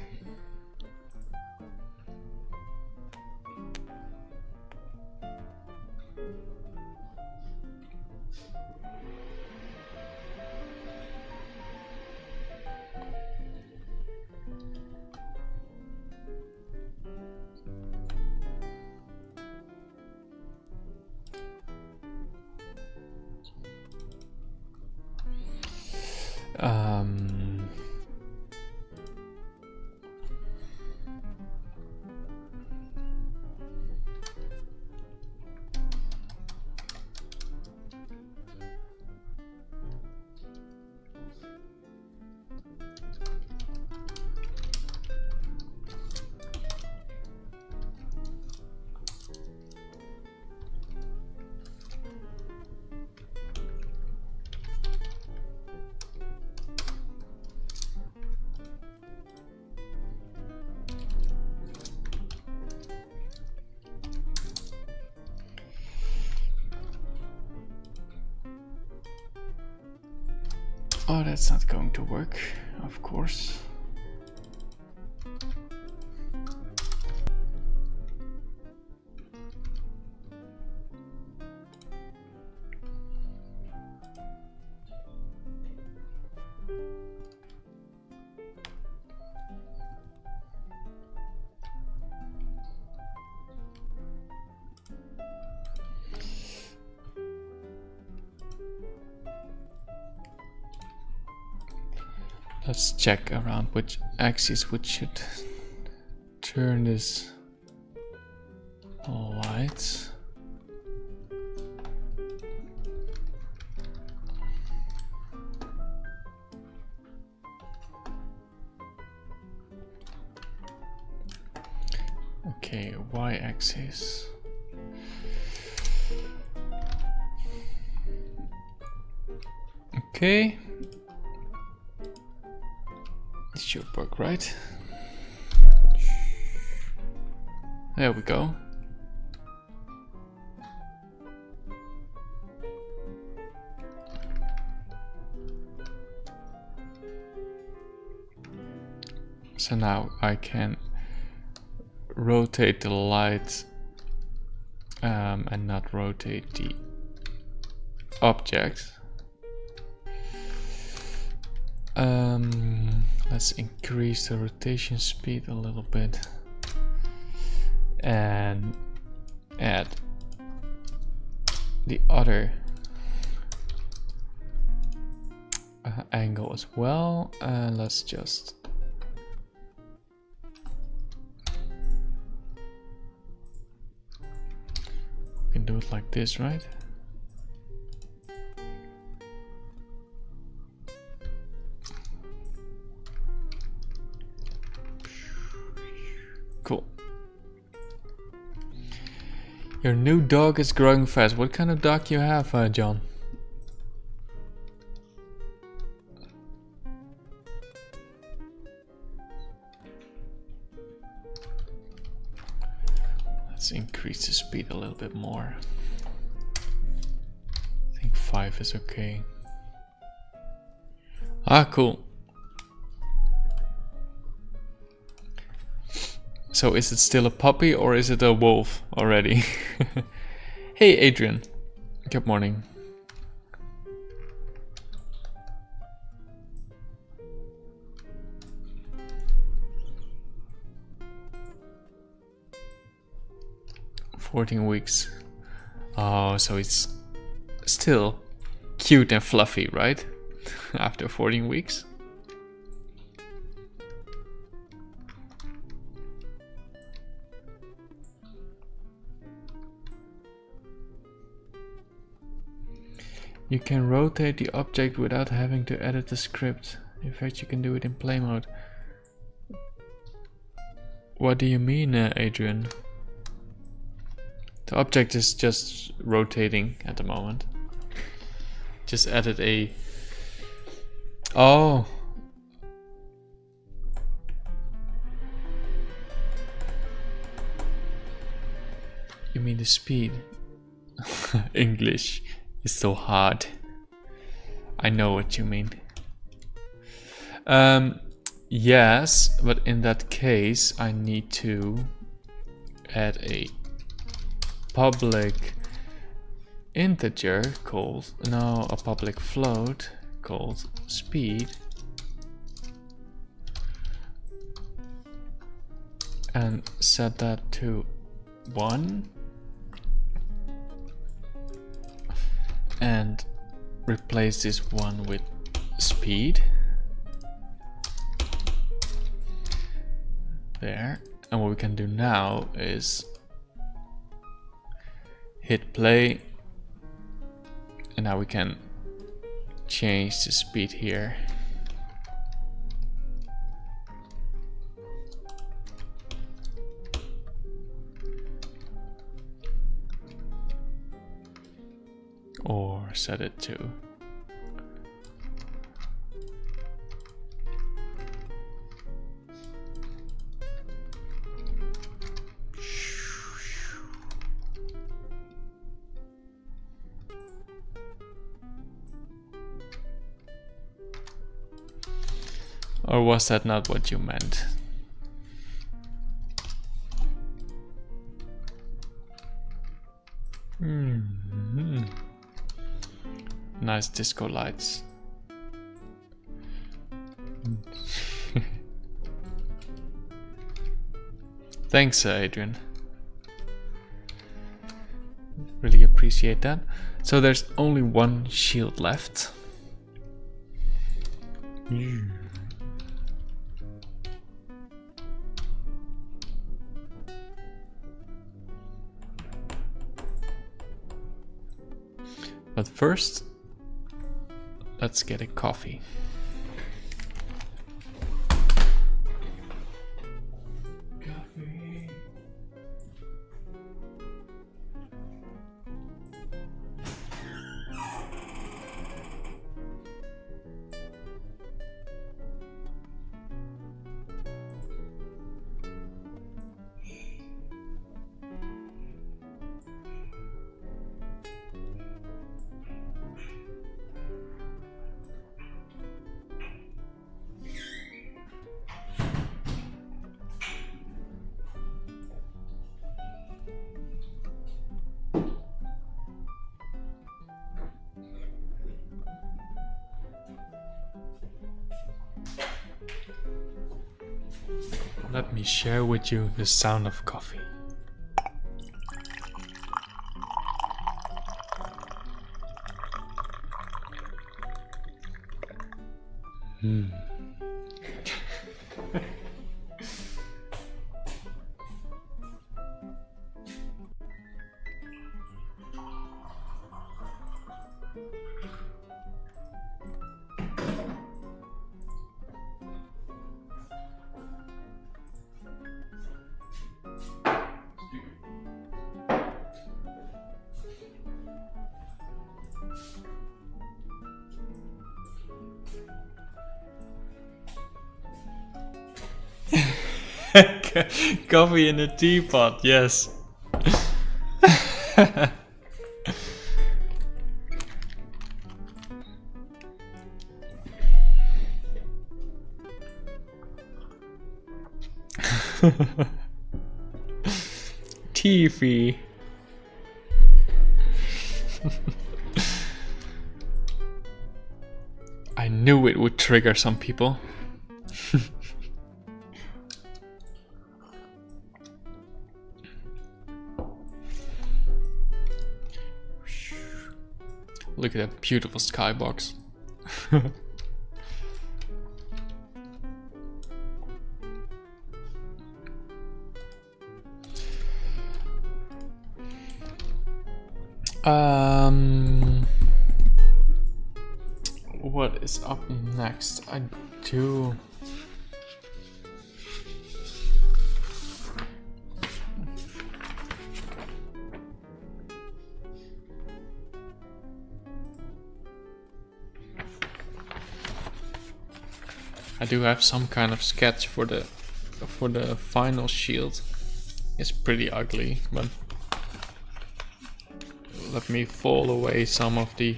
Oh, that's not going to work, of course. Let's check around which axis we should turn this light. Okay, y-axis. Okay. It should work, right? There we go. So now I can rotate the light and not rotate the object. Let's increase the rotation speed a little bit and add the other angle as well. Let's just we can do it like this, right? Cool. Your new dog is growing fast. What kind of dog you have, John? Let's increase the speed a little bit more. I think 5 is okay. Ah, cool. So is it still a puppy or is it a wolf already? Hey Adrian, good morning. $14 weeks. Oh, so it's still cute and fluffy, right? After 14 weeks. You can rotate the object without having to edit the script. In fact, you can do it in play mode. What do you mean, Adrian? The object is just rotating at the moment. Just added a... Oh! You mean the speed? English is so hard. I know what you mean. Yes, but in that case I need to add a public integer called, no, a public float called speed, and set that to 1 and replace this one with speed there. And what we can do now is hit play, and now we can change the speed here. Or set it to or was that not what you meant? Nice disco lights. Thanks, Adrian. Really appreciate that. So there's only one shield left. But first, let's get a coffee. Coffee. Let me share with you the sound of coffee. Coffee in a teapot, yes. TV. I knew it would trigger some people. Look at that beautiful skybox. What is up next? I do. I do have some kind of sketch for the final shield. It's pretty ugly, but let me fall away some of the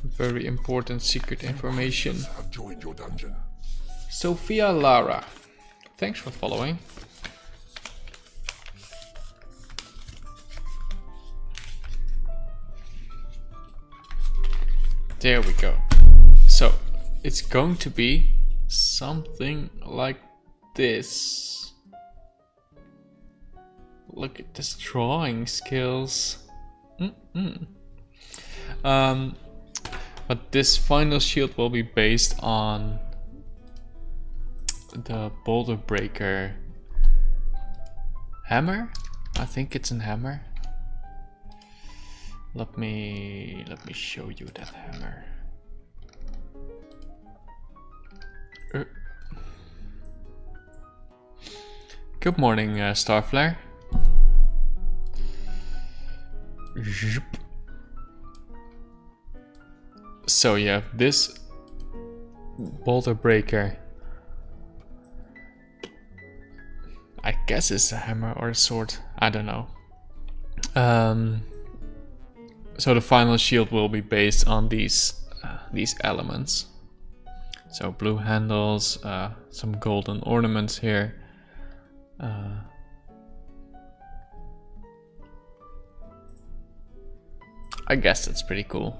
very important secret information. Have joined your dungeon. Sophia Lara, thanks for following. There we go. So it's going to be something like this. Look at this drawing skills. But this final shield will be based on the boulder breaker hammer. I think it's a hammer. Let me show you that hammer. Good morning, Starflare. So you have this boulder breaker. I guess it's a hammer or a sword. I don't know. So the final shield will be based on these elements. So blue handles, some golden ornaments here. I guess that's pretty cool.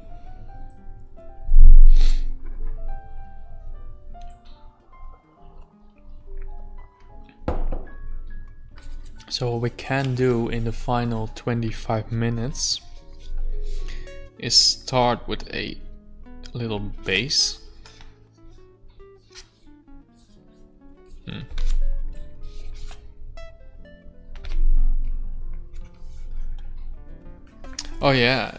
So what we can do in the final 25 minutes is start with a little base. Oh yeah.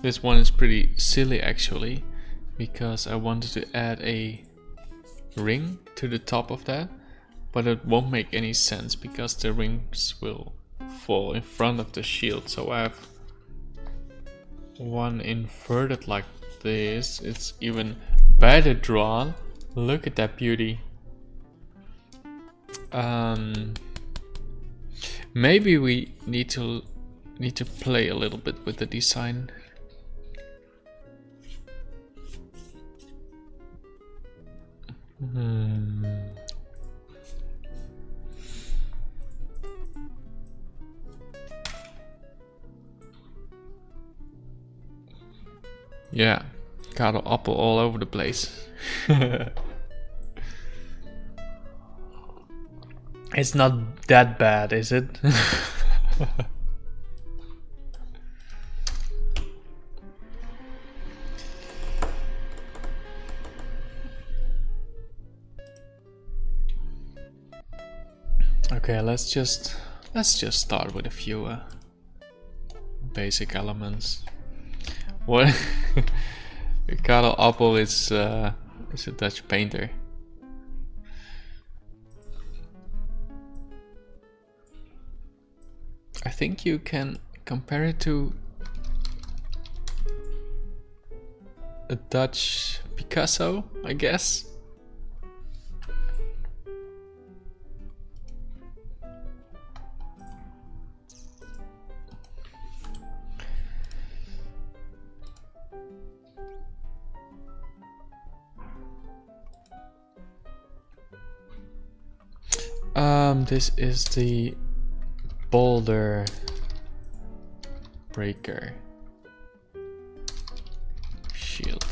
This one is pretty silly actually, because I wanted to add a ring to the top of that, but it won't make any sense because the rings will fall in front of the shield. So I have one inverted like this. It's even better drawn. Look at that beauty. Maybe we need to play a little bit with the design. Yeah, Got an apple all over the place. It's not that bad, is it? Okay, let's just start with a few basic elements. What? Karel Appel is a Dutch painter. I think you can compare it to a Dutch Picasso, I guess. This is the boulder breaker shield.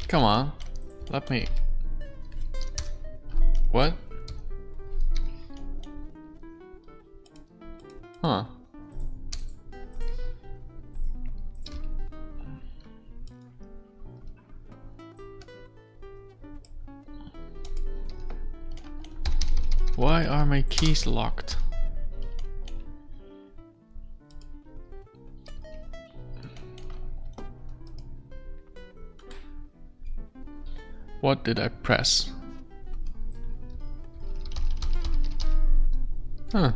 Come on, let me. What? Huh. Why are my keys locked? What did I press? Huh.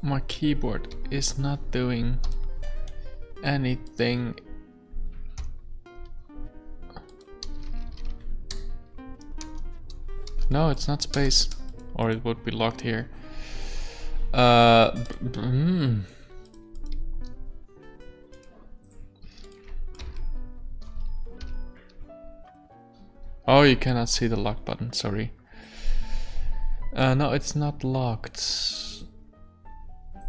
My keyboard is not doing anything. No, it's not space, or it would be locked here. Oh, you cannot see the lock button, sorry. No, it's not locked.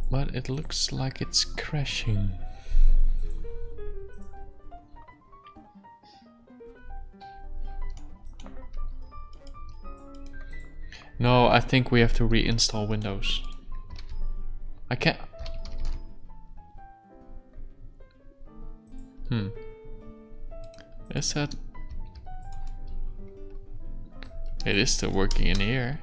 But it looks like it's crashing. No, I think we have to reinstall Windows. I can't. Is that? It is still working in here.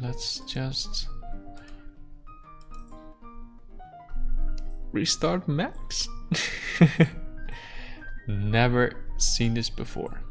Let's just restart Max. Never seen this before.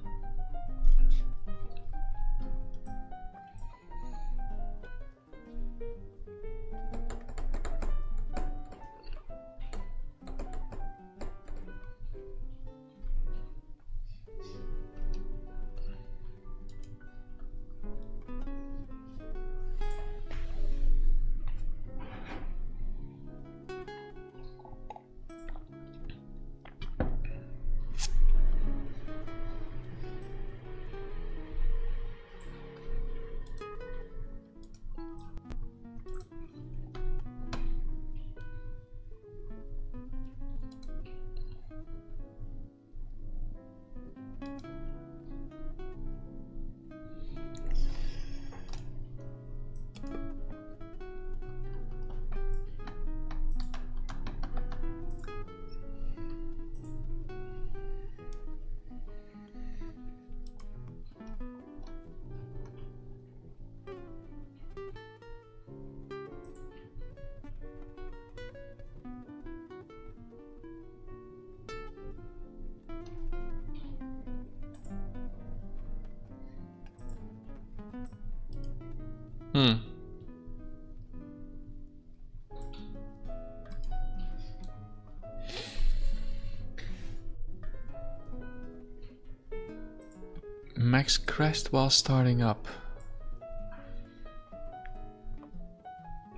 Max crashed while starting up.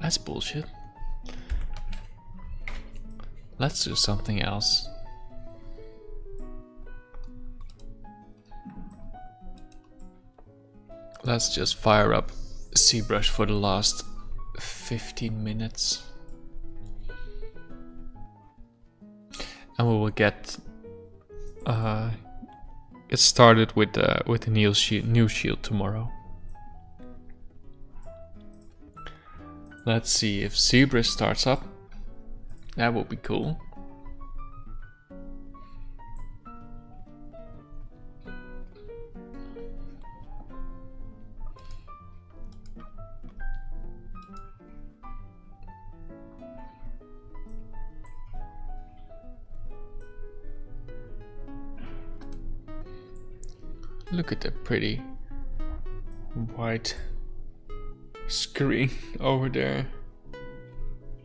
That's bullshit. Let's do something else. Let's just fire up ZBrush for the last 15 minutes. And we will get started with the new shield tomorrow. Let's see if ZBrush starts up. That would be cool. Look at the pretty white screen over there.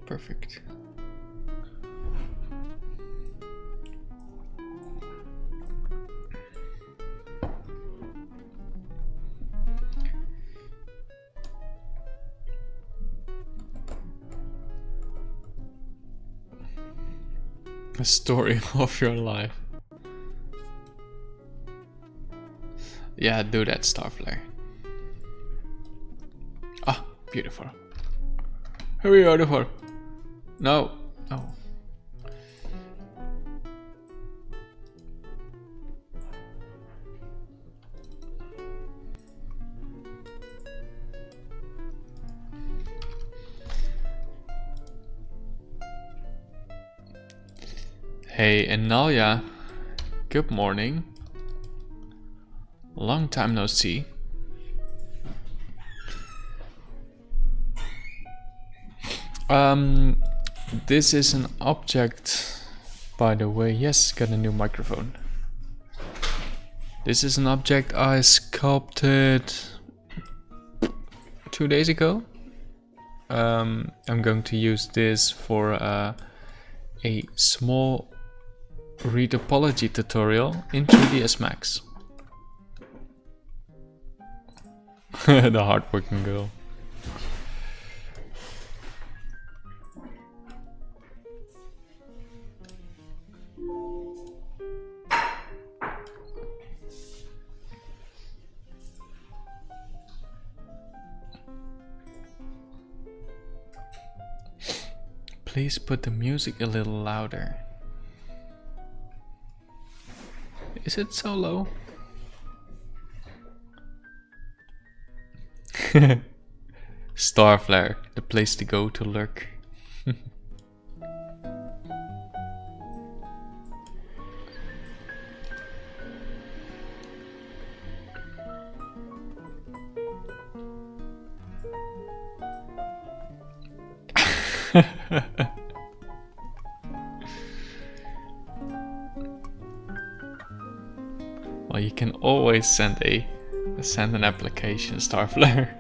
Perfect. A story of your life. Yeah, do that, Starflare. Ah, beautiful. Hurry, beautiful. No, no. Hey, Analia. Good morning. Long time no see. This is an object, by the way. Yes, got a new microphone. This is an object I sculpted 2 days ago. I'm going to use this for a small retopology tutorial in 3ds Max. The hardworking girl. Please put the music a little louder. Is it so low? Starflare, the place to go to lurk. Well, you can always send an application, Starflare.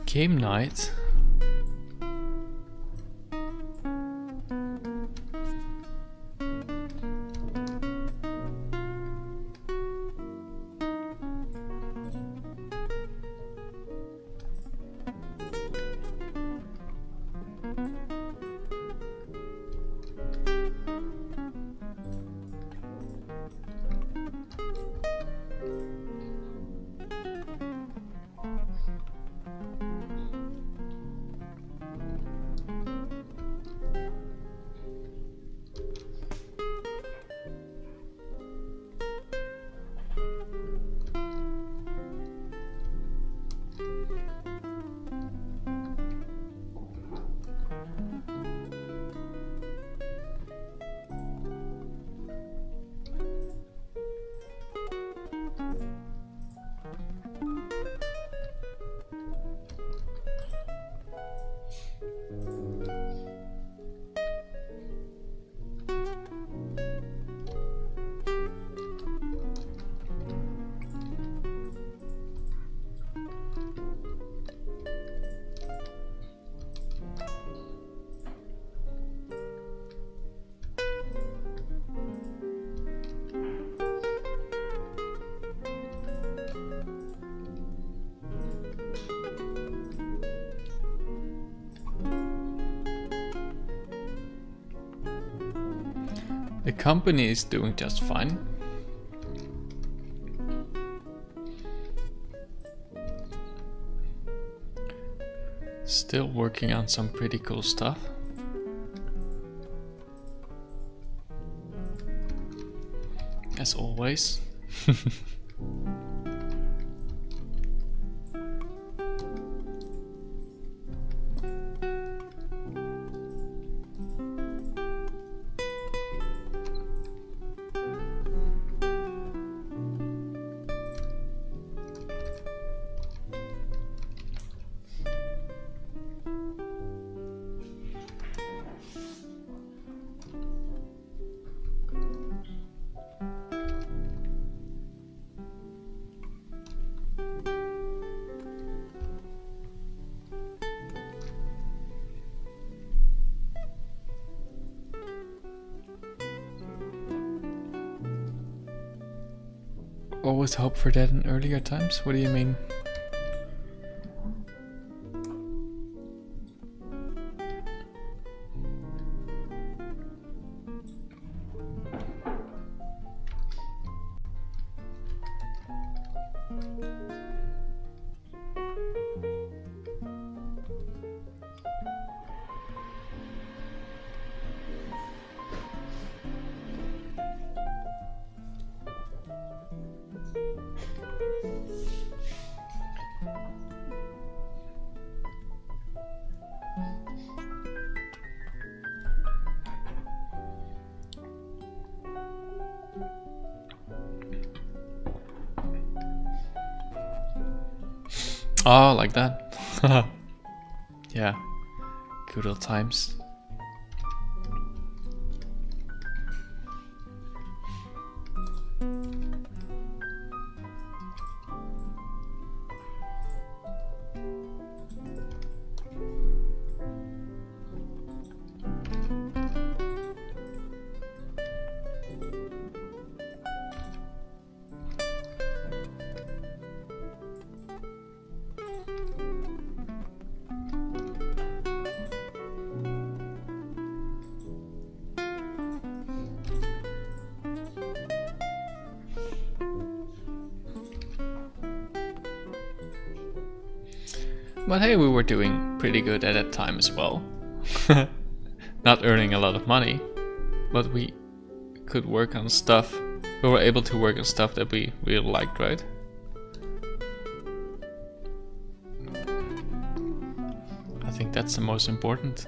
Game night. The company is doing just fine. Still working on some pretty cool stuff. As always. Always hope for that in earlier times? What do you mean? Oh, like that. Yeah, good old times. But hey, we were doing pretty good at that time as well. Not earning a lot of money, but we could work on stuff. We were able to work on stuff that we really liked, right? I think that's the most important.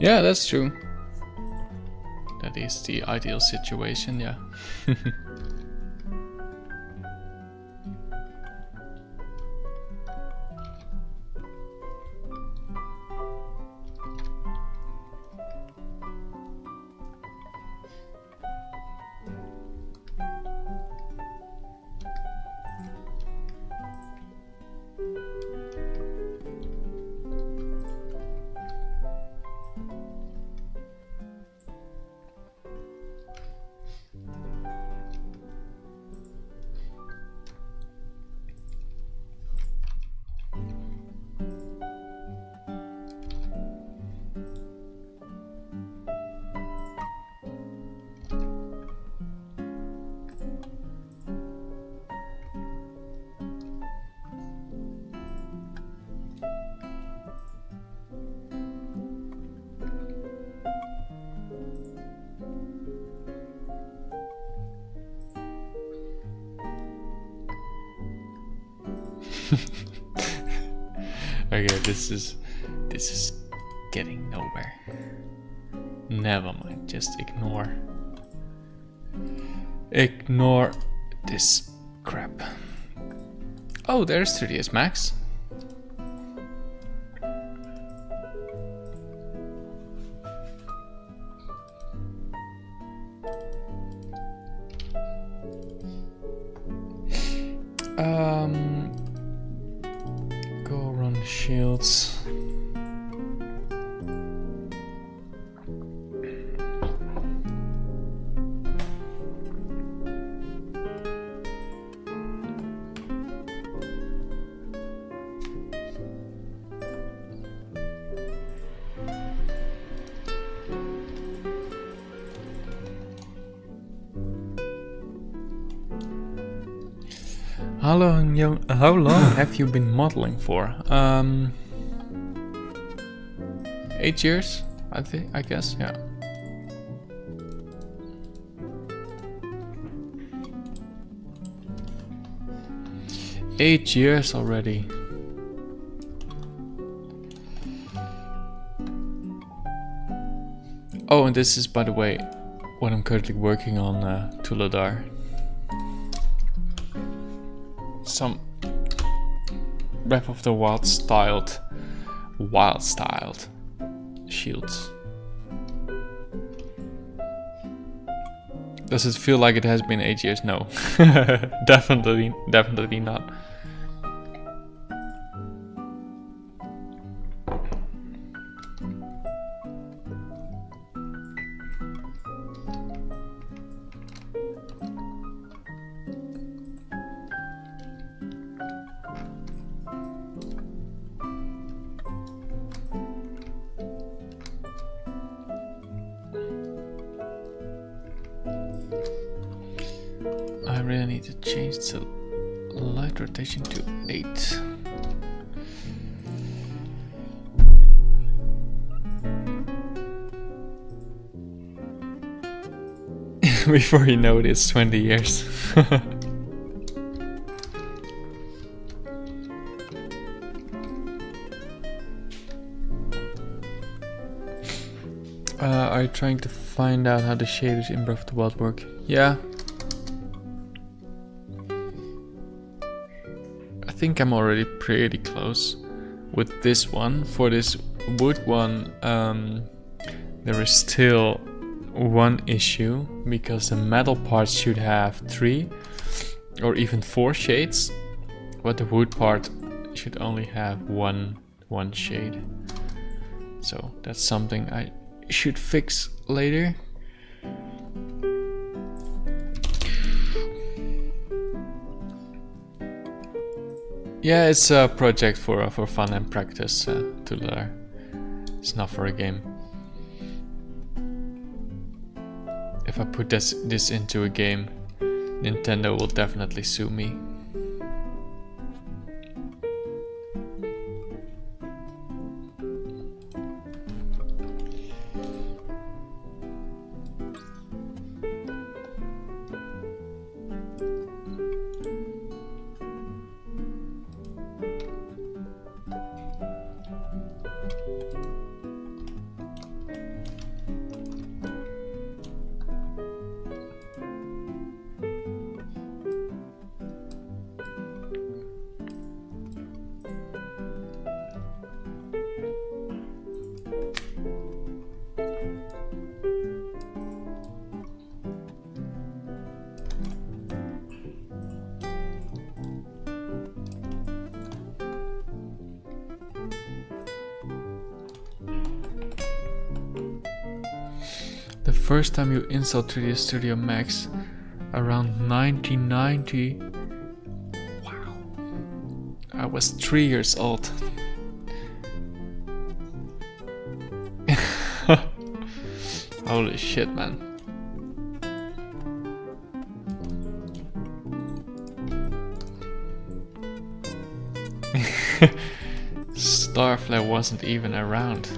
Yeah, that's true. That is the ideal situation, yeah. Okay, this is getting nowhere. Never mind, just ignore this crap. Oh, there's 3ds Max. Go run shields. How long have you been modeling for? 8 years, I guess, yeah. Eight years already. Oh, and this is, by the way, what I'm currently working on, Tuladar. Some Breath of the Wild styled shields. Does it feel like it has been 8 years? No. definitely not. I really need to change the light rotation to 8. Before you know it, it's 20 years. Are you trying to find out how the shaders in Breath of the Wild work? Yeah. I think I'm already pretty close with this one. For this wood one, there is still one issue because the metal parts should have 3 or even 4 shades, but the wood part should only have one shade. So that's something I should fix later. Yeah, it's a project for fun and practice to learn. It's not for a game. If I put this into a game, Nintendo will definitely sue me. The first time you installed 3ds Studio Max around 1990. Wow. I was 3 years old. Holy shit, man. Starflare wasn't even around.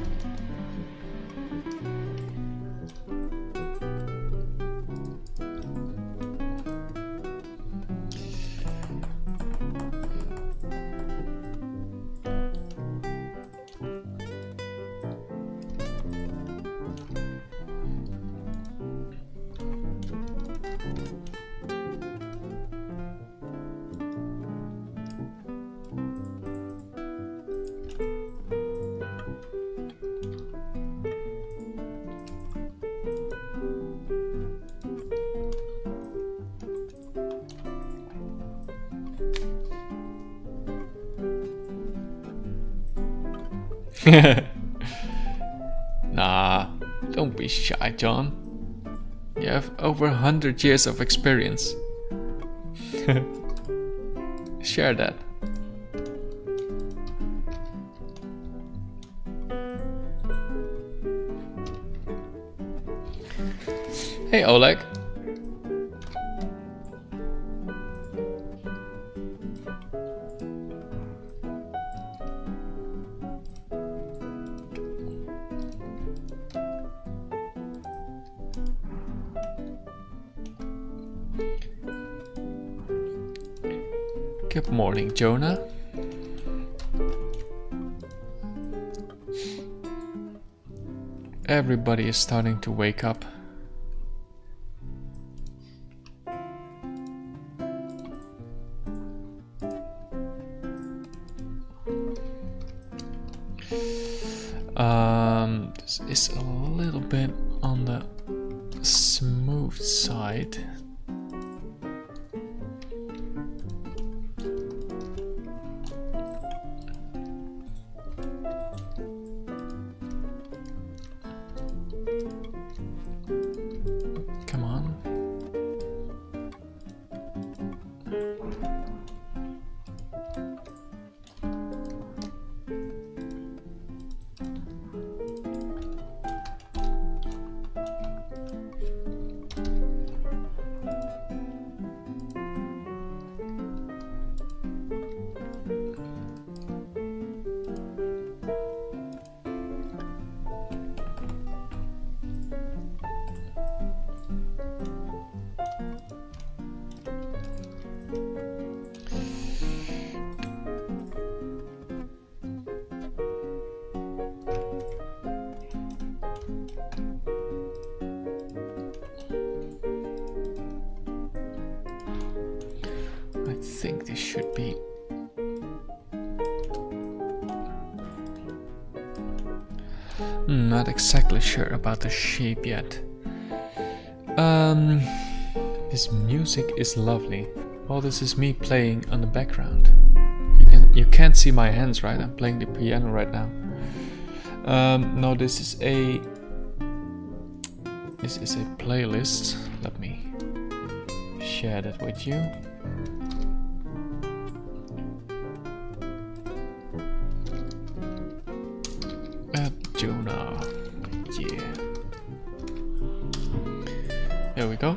Nah, don't be shy, John. You have over 100 years of experience. Share that. Hey, Oleg. Good morning, Jonah. Everybody is starting to wake up. This is a little bit on the smooth side. Come on. I think this should be. Not exactly sure about the shape yet. This music is lovely. Well, this is me playing on the background. You can't see my hands, right? I'm playing the piano right now. No, this is a playlist. Let me share that with you. Jonah, yeah. There we go.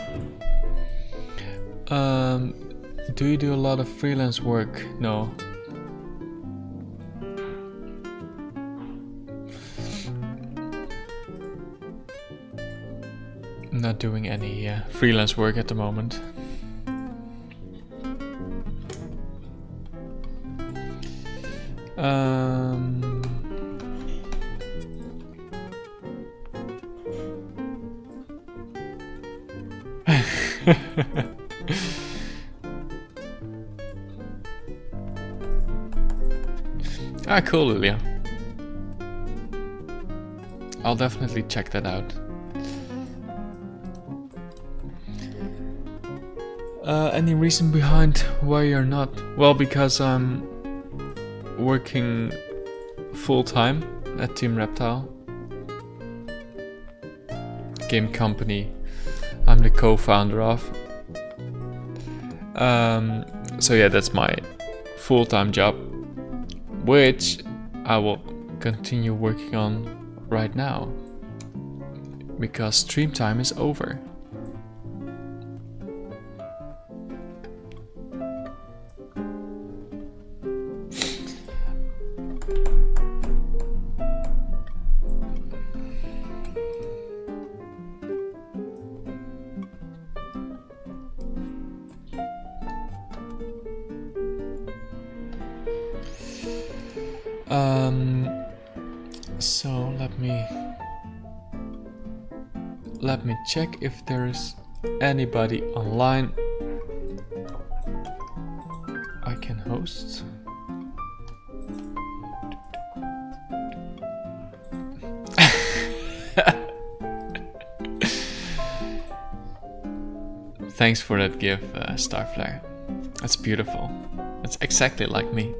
Do you do a lot of freelance work? No. Not doing any freelance work at the moment. Ah, cool, Lilia. I'll definitely check that out. Any reason behind why you're not? Well, because I'm working full-time at Team Reptile. Game company I'm the co-founder of. So yeah, that's my full-time job, which I will continue working on right now because stream time is over. So let me check if there's anybody online I can host. Thanks for that gift, Starflare. That's beautiful. That's exactly like me.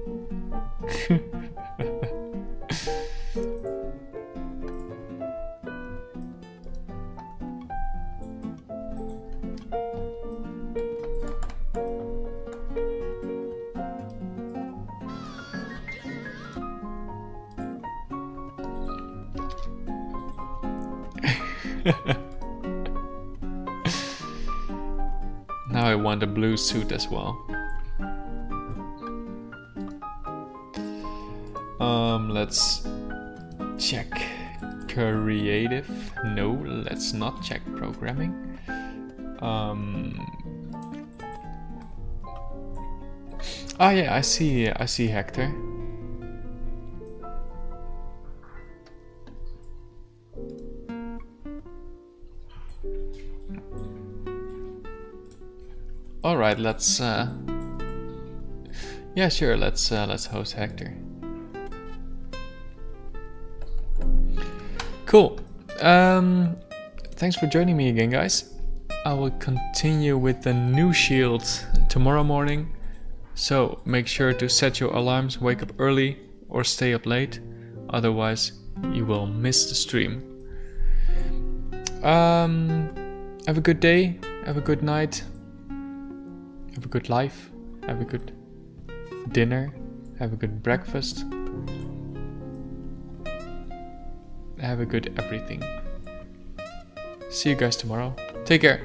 Now I want a blue suit as well. Let's check creative. No, let's not check programming. Oh yeah, I see Hector. All right, let's yeah, sure, let's host Hector. Cool. Thanks for joining me again, guys. I will continue with the new shield tomorrow morning. So make sure to set your alarms, wake up early or stay up late. Otherwise, you will miss the stream. Have a good day. Have a good night. Have a good life. Have a good dinner. Have a good breakfast. Have a good everything. See you guys tomorrow. Take care.